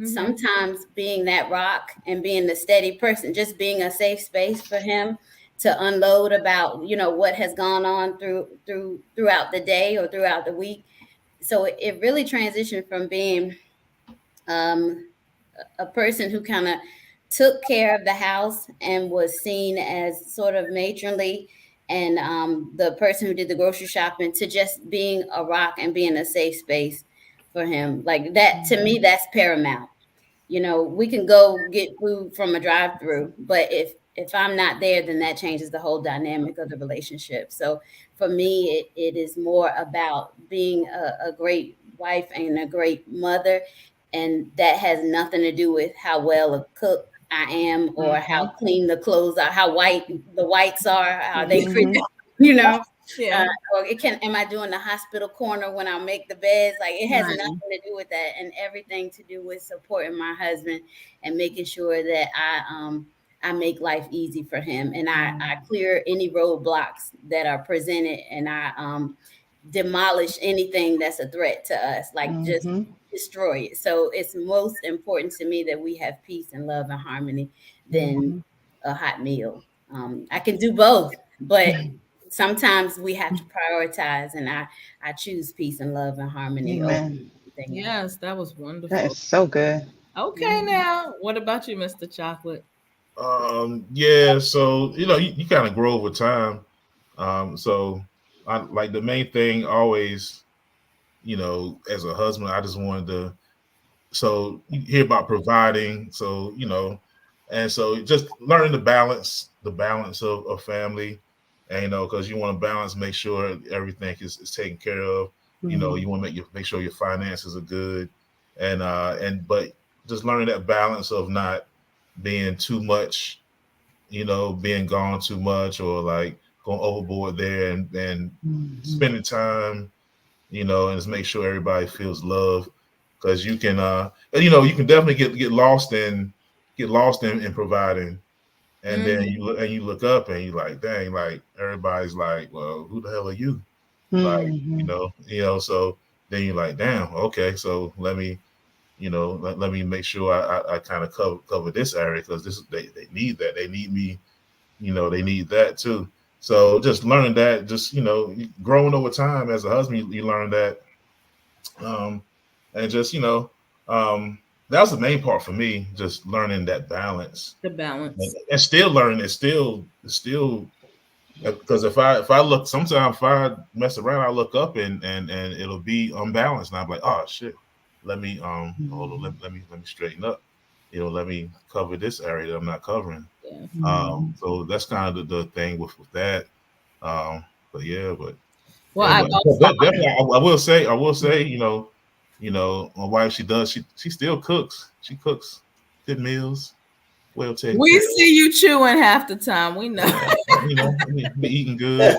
sometimes being that rock and being the steady person, just being a safe space for him to unload about, what has gone on throughout the day or throughout the week. So it really transitioned from being a person who kind of took care of the house and was seen as sort of matronly and the person who did the grocery shopping to just being a rock and being a safe space for him. Like that, to me, that's paramount. We can go get food from a drive-through, but if I'm not there, then that changes the whole dynamic of the relationship. So for me, it is more about being a great wife and a great mother. And that has nothing to do with how well a cook I am or how clean the clothes are, how white the whites are, how they pretty, Yeah. or am I doing the hospital corner when I make the beds? Like it has nothing to do with that, and everything to do with supporting my husband and making sure that I make life easy for him, and I clear any roadblocks that are presented, and I demolish anything that's a threat to us, like just destroy it. So it's most important to me that we have peace and love and harmony than a hot meal. I can do both, but sometimes we have to prioritize, and I choose peace and love and harmony over Amen. everything else. Yes, that was wonderful. That is so good. Okay, now what about you, Mr. Chocolate? Yeah, so you kind of grow over time. So I like the main thing always, as a husband, I just wanted to. So you hear about providing, so and so just learning the balance of family, and because you want to balance, make sure everything is taken care of. You want to make sure your finances are good, and but just learning that balance of not being too much, being gone too much or like going overboard there, and spending time, and just make sure everybody feels love, because you can and, you can definitely get lost in providing, and then you look up and you like, dang, like everybody's like, well, who the hell are you? Like, so then you're like, damn, okay, so let me let me make sure I kind of cover this area, because they need that, they need me, they need that too. So just learning that, just growing over time as a husband, you learn that, and just that was the main part for me, just learning that balance, The balance. and still learning. It's still because if I look, sometimes if I mess around, I look up and it'll be unbalanced, and I'm like, oh shit, let me hold on, let me straighten up, let me cover this area that I'm not covering. So that's kind of the thing with that. But yeah, but Well, but definitely, I will say, my wife, she still cooks. She cooks good meals, well taken we care see you chewing half the time. We know. be eating good,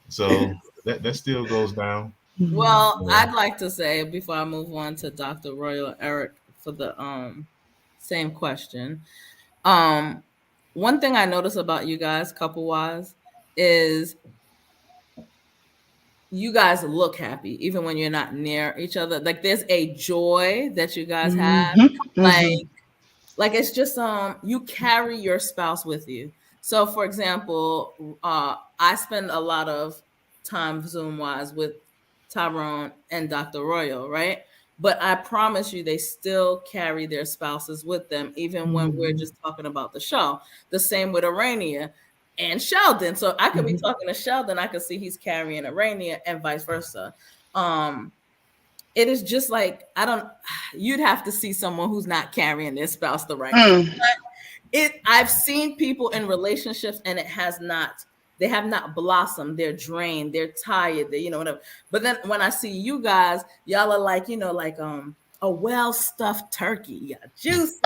so that still goes down. Well, I'd like to say before I move on to Dr. Royal Eric for the same question. One thing I notice about you guys, couple wise, is you guys look happy even when you're not near each other. Like there's a joy that you guys have. Like it's just you carry your spouse with you. So for example, I spend a lot of time Zoom wise with Tyrone and Dr. Royal, right? But I promise you, they still carry their spouses with them, even when we're just talking about the show. The same with Arania and Sheldon. So I could be talking to Sheldon, I could see he's carrying Arania, and vice versa. It is just like, you'd have to see someone who's not carrying their spouse the right way. I've seen people in relationships and they have not blossomed. They're drained. They're tired. Whatever. But then when I see you guys, y'all are like, a well-stuffed turkey. You're juicy.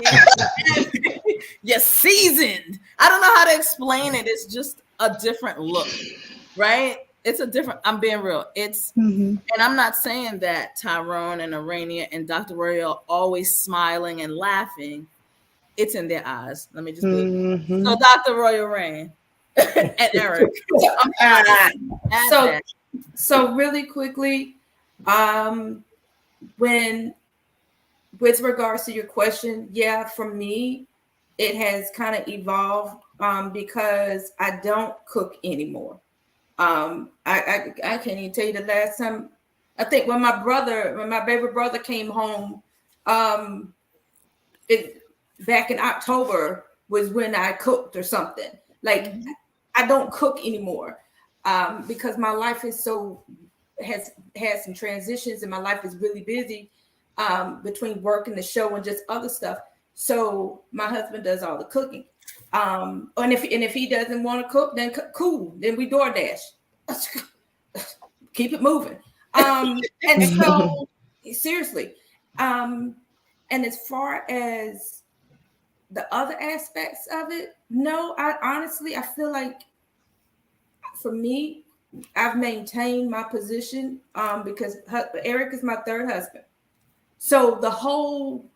You're seasoned. I don't know how to explain it. It's just a different look, right? It's a different, I'm being real. And I'm not saying that Tyrone and Arania and Dr. Royal are always smiling and laughing. It's in their eyes. Let me just so Dr. Royal Rain and Eric. So really quickly, when with regards to your question, yeah, for me, it has kind of evolved because I don't cook anymore. I can't even tell you the last time. I think when my baby brother came home, it back in October was when I cooked or something. Like I don't cook anymore because my life is has had some transitions and my life is really busy between work and the show and just other stuff. So my husband does all the cooking. And if he doesn't want to cook, then cool. Then we DoorDash. Keep it moving. And so seriously, and as far as the other aspects of it, no, I feel like for me, I've maintained my position because Eric is my third husband. So the whole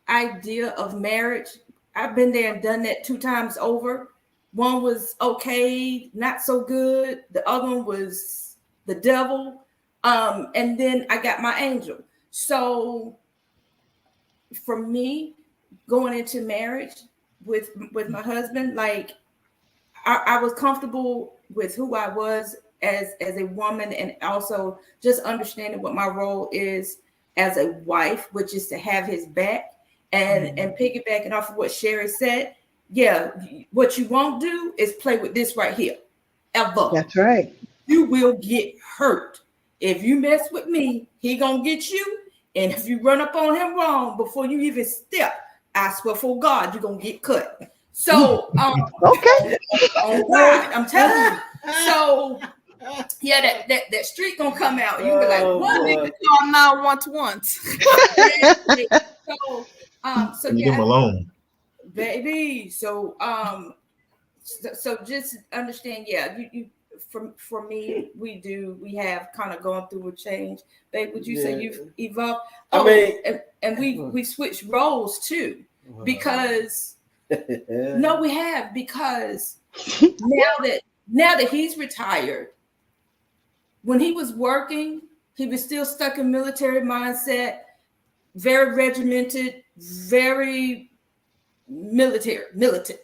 idea of marriage, I've been there and done that 2 times over. One was okay, not so good. The other one was the devil. And then I got my angel. So for me, going into marriage with my husband, like I was comfortable with who I was as a woman, and also just understanding what my role is as a wife, which is to have his back. And piggybacking off of what Sherry said, yeah, what you won't do is play with this right here, ever. That's right. You will get hurt. If you mess with me, he gonna get you. And if you run up on him wrong before you even step, I swear for God, you're gonna get cut. So okay. on God, I'm telling you. So yeah, that street gonna come out. You be like, what? Nigga call 911. So Leave him alone, baby. So so just understand, yeah, you for me, we have kind of gone through a change. Babe, would you say you've evolved? I mean, and we switched roles too, because no, we have, because now that he's retired, when he was working, he was still stuck in military mindset, very regimented, very militant.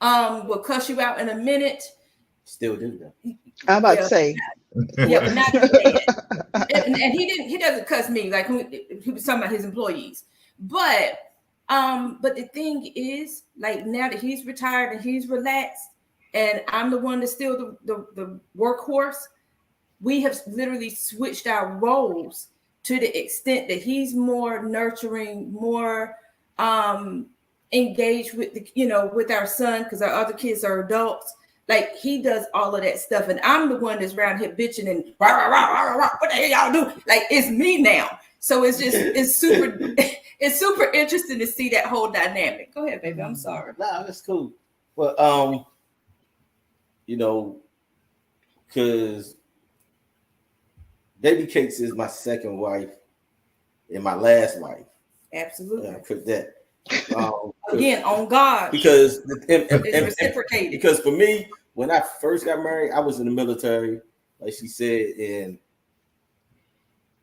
Will cuss you out in a minute. Still do that. I'm about to say. Yeah, but not and he doesn't cuss me like he was talking about his employees. But the thing is, like, now that he's retired and he's relaxed, and I'm the one that's still the workhorse, we have literally switched our roles to the extent that he's more nurturing, more engaged with with our son, because our other kids are adults. Like, he does all of that stuff, and I'm the one that's around here bitching and rah, rah, rah, rah, rah, what the hell y'all do? Like, it's me now. So it's super interesting to see that whole dynamic. Go ahead, baby. I'm sorry. Nah, that's cool. But because Baby Cakes is my second wife and my last wife. Absolutely. I put that. Again, on God. Because it's reciprocated. Because for me, when I first got married, I was in the military, like she said, and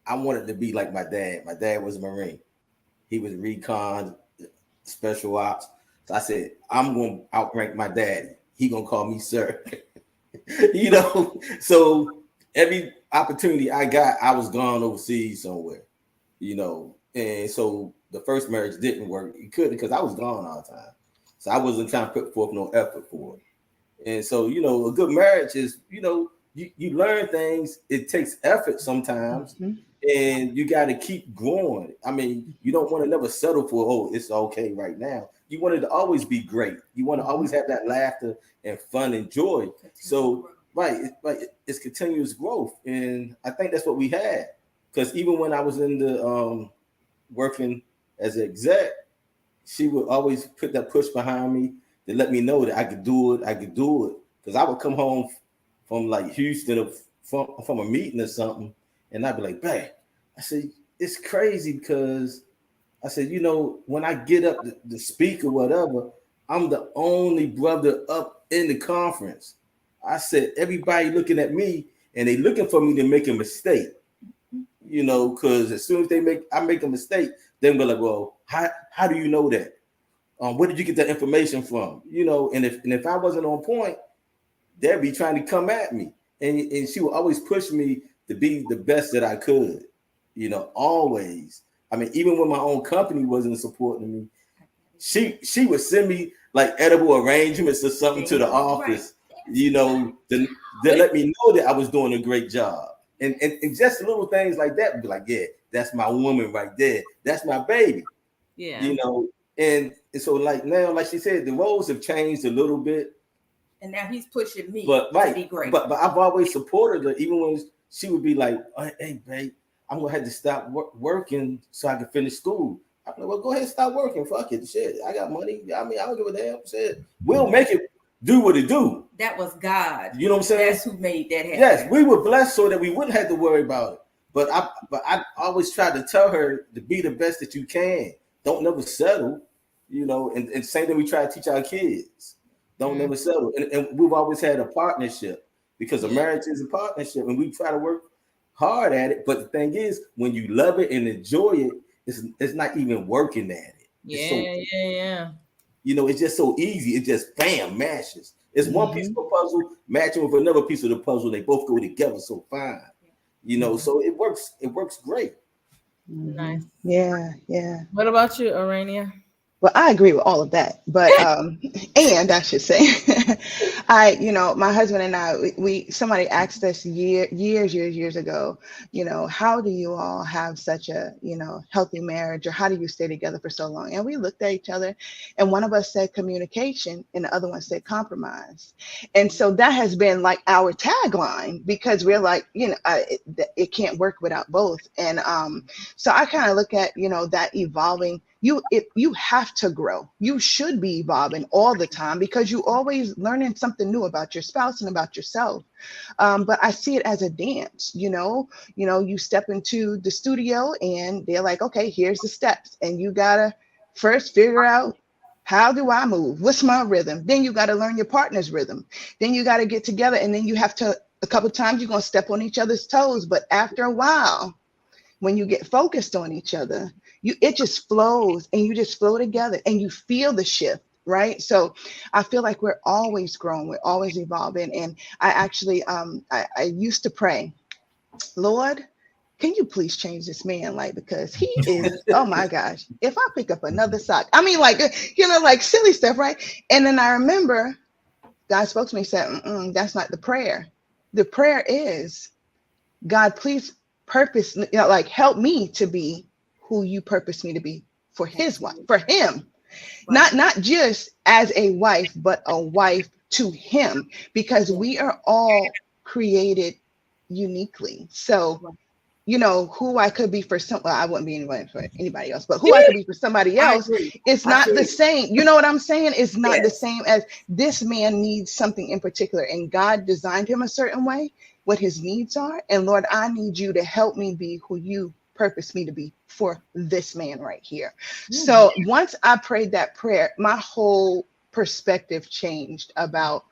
I wanted to be like my dad. My dad was a Marine. He was recon, special ops. So I said, I'm going to outrank my daddy. He going to call me sir. So every opportunity I got, I was gone overseas somewhere, And so the first marriage didn't work. It couldn't, because I was gone all the time. So I wasn't trying to put forth no effort for it. And so, a good marriage is, you learn things. It takes effort sometimes, and you got to keep growing. I mean, you don't want to never settle for, it's okay right now. You want it to always be great. You want to always have that laughter and fun and joy. So, it's continuous growth. And I think that's what we had. Because even when I was in the working as an exec, she would always put that push behind me to let me know that I could do it. Because I would come home from like Houston or from a meeting or something, and I'd be like, "Babe," I said, "It's crazy because," I said, when I get up to speak or whatever, I'm the only brother up in the conference. I said, everybody looking at me and they looking for me to make a mistake. you know, because as soon as I make a mistake, they'll be like, well, how do you know that? Where did you get that information from? You know, and if I wasn't on point, they'd be trying to come at me. And she would always push me to be the best that I could, you know, always. I mean, even when my own company wasn't supporting me, she would send me like edible arrangements or something to the office, you know, to let me know that I was doing a great job. And just little things like that would be like, yeah, that's my woman right there. That's my baby. Yeah. You know, and so like now, like she said, the roles have changed a little bit. And now he's pushing me to be great. But I've always supported her, even when she would be like, hey, babe, I'm gonna have to stop working so I can finish school. I'm like, well, go ahead and stop working. Fuck it. Shit. I got money. I mean, I don't give a damn. Shit. We'll make it do what it do. That was God. You know what I'm saying? That's who made that happen. Yes, we were blessed so that we wouldn't have to worry about it. But I always tried to tell her to be the best that you can. Don't never settle. You know, and same thing we try to teach our kids. Don't never settle. And we've always had a partnership because a marriage is a partnership, and we try to work hard at it. But the thing is, when you love it and enjoy it, it's not even working at it. Yeah. You know, it's just so easy. It just bam matches. It's one piece of the puzzle matching with another piece of the puzzle. They both go together so fine. You know, so it works. It works great. Nice. Yeah. What about you, Arania? Well, I agree with all of that, but and I should say, my husband and I, somebody asked us years ago, you know, how do you all have such a, healthy marriage, or how do you stay together for so long? And we looked at each other, and one of us said communication, and the other one said compromise. And so that has been like our tagline, because we're like, it can't work without both. And so I kind of look at, that evolving. You have to grow. You should be evolving all the time, because you always learning something new about your spouse and about yourself. But I see it as a dance. You step into the studio and they're like, okay, here's the steps, and you gotta first figure out, how do I move? What's my rhythm? Then you got to learn your partner's rhythm. Then you got to get together, and then you have to, a couple of times you're gonna step on each other's toes. But after a while, when you get focused on each other, it just flows, and you just flow together, and you feel the shift, right? So I feel like we're always growing, we're always evolving. And I actually, I used to pray, Lord, can you please change this man? Like, because he is, oh my gosh, if I pick up another sock, I mean, like, like silly stuff, right? And then I remember God spoke to me and said, that's not the prayer. The prayer is, God, please help me to be who you purpose me to be for his wife, for him. Right. Not just as a wife, but a wife to him, because we are all created uniquely. So, who I could be for I wouldn't be anybody for anybody else, but who I could be for somebody else, it's not the same. You know what I'm saying? It's not the same as this man needs something in particular, and God designed him a certain way, what his needs are. And Lord, I need you to help me be who you purpose me to be for this man right here. So once I prayed that prayer, my whole perspective changed about,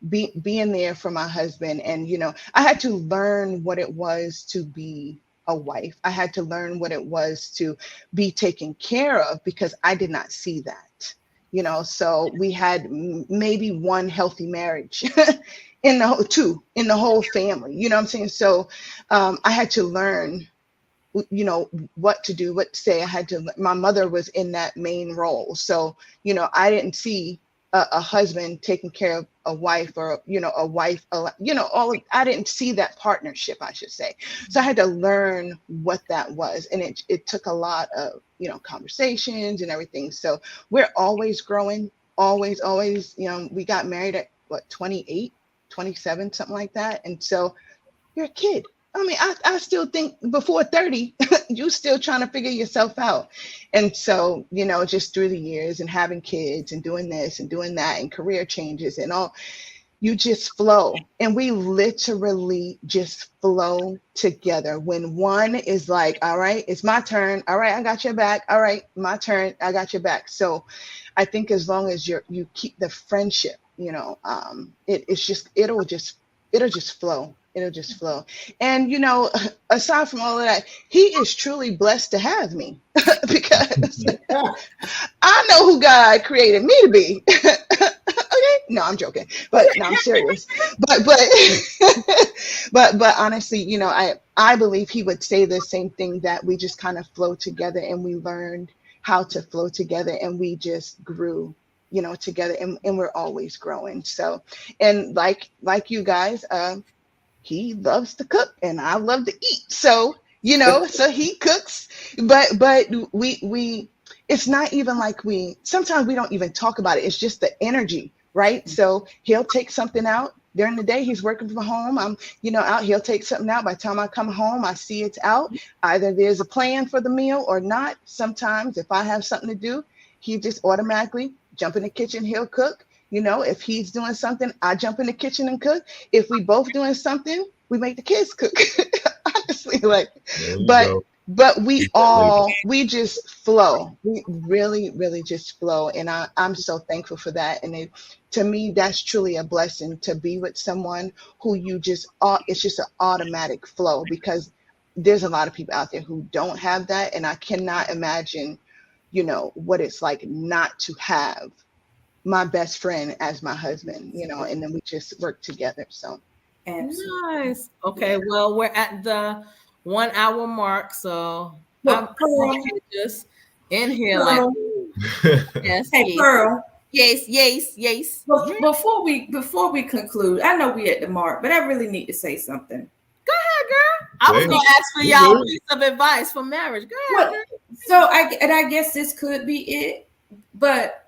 being there for my husband. And, I had to learn what it was to be a wife. I had to learn what it was to be taken care of, because I did not see that, so we had maybe one healthy marriage in the whole family, you know what I'm saying? So I had to learn, what to do, what to say. My mother was in that main role. So, I didn't see a husband taking care of a wife, or, a wife, I didn't see that partnership, I should say. So I had to learn what that was. And it took a lot of, conversations and everything. So we're always growing, always, we got married at 28, 27, something like that. And so you're a kid. I mean, I still think before 30, you still trying to figure yourself out. And so, just through the years and having kids and doing this and doing that and career changes and all, you just flow. And we literally just flow together. When one is like, all right, it's my turn. All right, I got your back. All right, my turn. I got your back. So I think as long as you keep the friendship, it'll just flow. It'll just flow. And aside from all of that, he is truly blessed to have me because I know who God created me to be. Okay, no, I'm joking, but no, I'm serious. But honestly, I believe he would say the same thing, that we just kind of flow together, and we learned how to flow together, and we just grew, together, and we're always growing. So, and like you guys, he loves to cook and I love to eat. So, so he cooks, but we it's not even like sometimes we don't even talk about it. It's just the energy, right? So he'll take something out during the day. He's working from home. I'm, out. He'll take something out. By the time I come home, I see it's out. Either there's a plan for the meal or not. Sometimes if I have something to do, he just automatically jump in the kitchen. He'll cook. If he's doing something, I jump in the kitchen and cook. If we both doing something, we make the kids cook. Honestly, but we just flow. We really, really just flow. And I'm so thankful for that. And to me, that's truly a blessing, to be with someone who it's just an automatic flow, because there's a lot of people out there who don't have that. And I cannot imagine, what it's like not to have my best friend as my husband, and then we just work together. So nice. Okay, well, we're at the 1 hour mark, so I'm just in here like yes. Hey, Pearl. Yes. Before we conclude, I know we at the mark, but I really need to say something. Go ahead, girl. I was gonna ask for y'all a piece of advice for marriage. Go ahead, girl. So I guess this could be it, but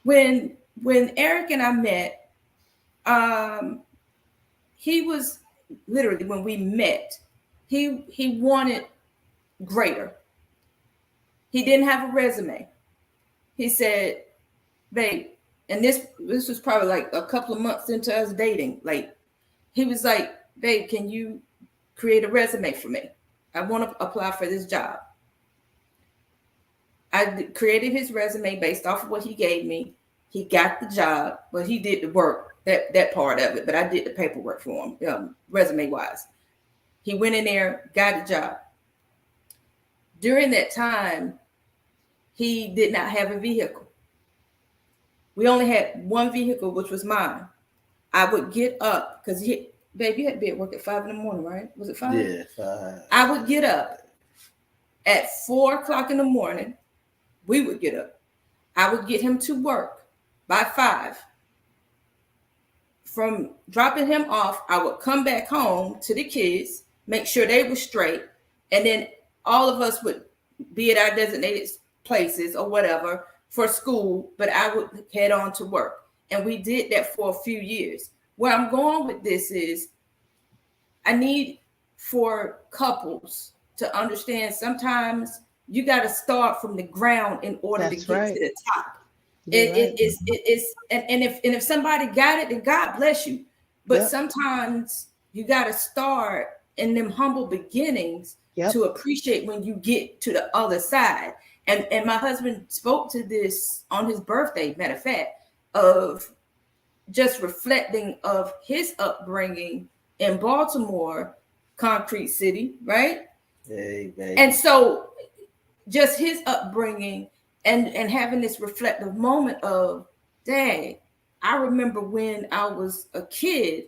when Eric and I met, he was literally, when we met, he wanted greater. He didn't have a resume. He said, babe, and this was probably like a couple of months into us dating. Like, he was like, babe, can you create a resume for me? I want to apply for this job. I created his resume based off of what he gave me. He got the job, but he did the work, that part of it. But I did the paperwork for him, resume wise. He went in there, got the job. During that time, he did not have a vehicle. We only had one vehicle, which was mine. I would get up because babe, you had to be at work at 5 a.m, right? Was it 5? Yeah, 5. I would get up at 4 a.m. We would get up. I would get him to work by 5. From dropping him off, I would come back home to the kids, make sure they were straight, and then all of us would be at our designated places or whatever for school, but I would head on to work. And we did that for a few years. Where I'm going with this is, I need for couples to understand sometimes you got to start from the ground in order to get to the top. If somebody got it, then God bless you. But sometimes you got to start in them humble beginnings to appreciate when you get to the other side. And my husband spoke to this on his birthday, matter of fact, of just reflecting of his upbringing in Baltimore, concrete city, right? Hey, baby. And so just his upbringing and having this reflective moment of, dang, I remember when I was a kid,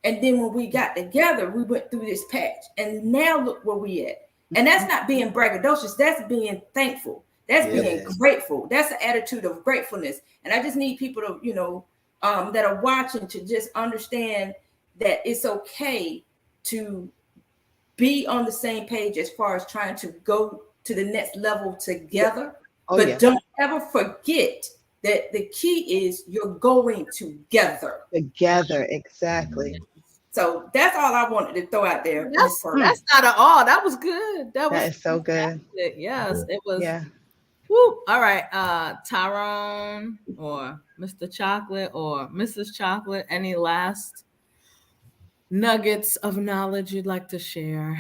and then when we got together, we went through this patch, and now look where we at. And that's not being braggadocious. That's being thankful. That's being grateful. That's an attitude of gratefulness. And I just need people to, that are watching, to just understand that it's okay to be on the same page as far as trying to go to the next level together. Don't ever forget that the key is you're going together. Together, exactly. So that's all I wanted to throw out there. That's not at all. That was good. That is so good. Yes, it was. Yeah. Woo. All right, Tyrone or Mr. Chocolate or Mrs. Chocolate, any last nuggets of knowledge you'd like to share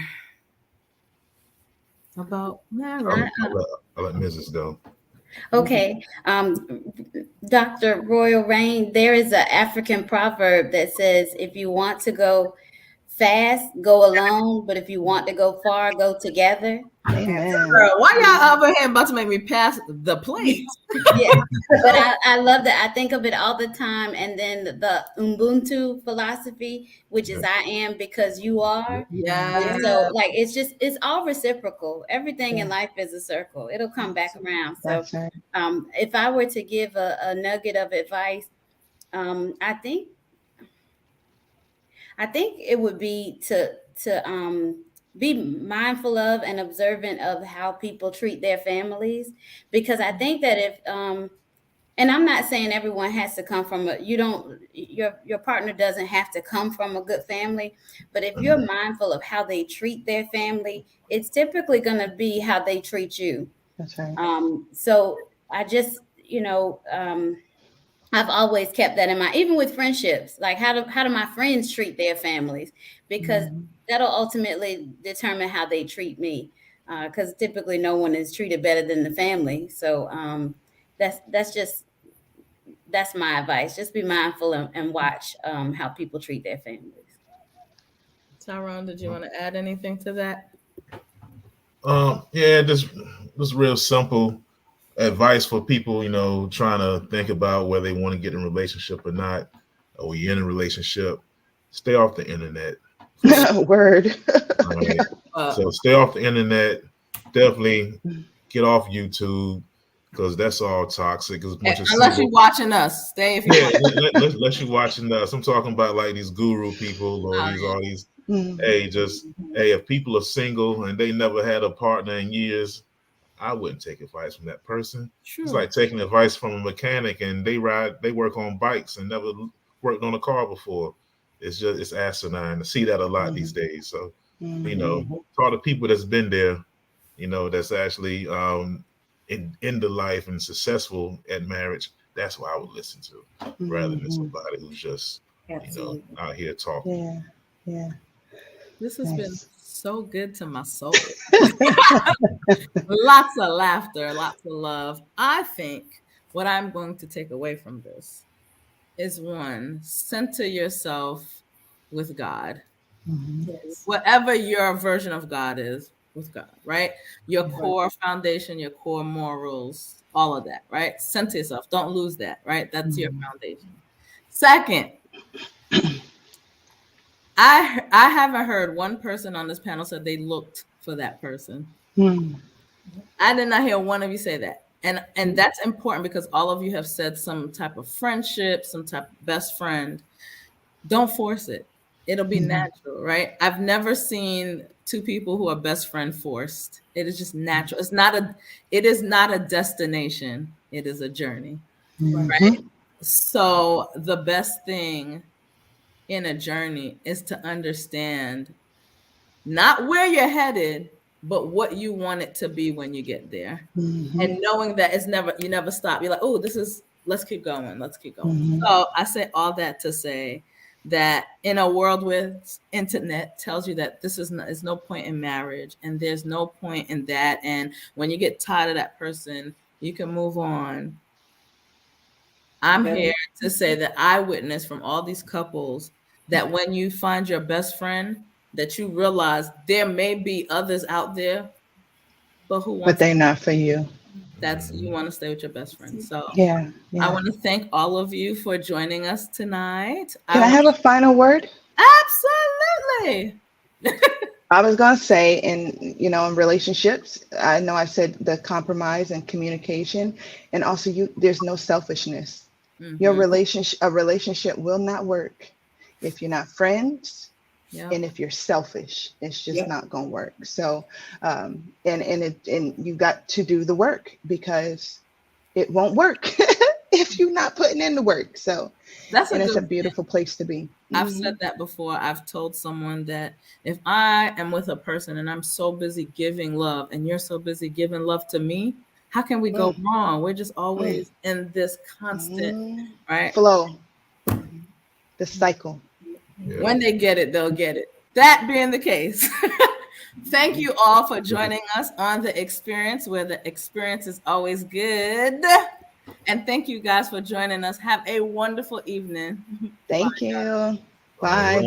about marriage? I'll let Mrs. go. Okay. Dr. Royal Rain, there is an African proverb that says, if you want to go fast, go alone, but if you want to go far, go together. Amen. Girl, why y'all over here about to make me pass the plate? Yeah, but I love that. I think of it all the time. And then the Ubuntu philosophy, which is I am because you are. Yeah. And so, like, it's all reciprocal. Everything in Yeah. life is a circle. It'll come back around. So, That's right. if I were to give a nugget of advice, I think it would be to be mindful of and observant of how people treat their families, because I think that if and I'm not saying everyone has to come from your partner doesn't have to come from a good family, but if you're mindful of how they treat their family, it's typically going to be how they treat you. That's right. So I just, I've always kept that in mind, even with friendships. Like, how do my friends treat their families? Because that'll ultimately determine how they treat me. Because typically, no one is treated better than the family. So that's my advice. Just be mindful and watch how people treat their families. Tyrone, did you want to add anything to that? Yeah, just real simple advice for people, trying to think about whether they want to get in a relationship or not, or you're in a relationship. Stay off the internet. Word. All right. So stay off the internet. Definitely get off YouTube, because that's all toxic. Unless you're watching us, stay if you want. Unless you're watching us. I'm talking about like these guru people or all these. Hey, if people are single and they never had a partner in years, I wouldn't take advice from that person. True. It's like taking advice from a mechanic and they work on bikes and never worked on a car before. It's asinine to see that a lot these days. So, talk to people that's been there, that's actually in the life and successful at marriage. That's what I would listen to, rather than somebody who's just, out here talking. Yeah. This has been so good to my soul. Lots of laughter, lots of love. I think what I'm going to take away from this is, one, center yourself with God. Yes. Whatever your version of God is, with God, right? Your core foundation, your core morals, all of that, right? Center yourself. Don't lose that, right? That's your foundation. Second, I haven't heard one person on this panel said they looked for that person. I did not hear one of you say that. And that's important, because all of you have said some type of friendship, some type of best friend. Don't force it. It'll be natural, right? I've never seen two people who are best friend forced. It is just natural. It is not a destination. It is a journey, right? So the best thing in a journey is to understand not where you're headed, but what you want it to be when you get there. And knowing that you never stop. You're like, oh, let's keep going. Let's keep going. So I say all that to say that in a world where internet tells you that there's no point in marriage and there's no point in that, and when you get tired of that person, you can move on. I'm here to say that I witnessed from all these couples that when you find your best friend, that you realize there may be others out there, but they're not for you. You want to stay with your best friend. So yeah. I want to thank all of you for joining us tonight. Can I have a final word? Absolutely. I was going to say, in relationships, I know I said the compromise and communication, and also there's no selfishness. A relationship will not work if you're not friends. And if you're selfish, it's just not going to work. So, and you got to do the work, because it won't work if you're not putting in the work. So it's a beautiful place to be. I've said that before. I've told someone that if I am with a person and I'm so busy giving love and you're so busy giving love to me, how can we go wrong? We're just always in this constant right flow, the cycle. When they get it, they'll get it. That being the case, Thank you all for joining us on The Experience, where the experience is always good. And thank you guys for joining us. Have a wonderful evening. Thank you. Bye.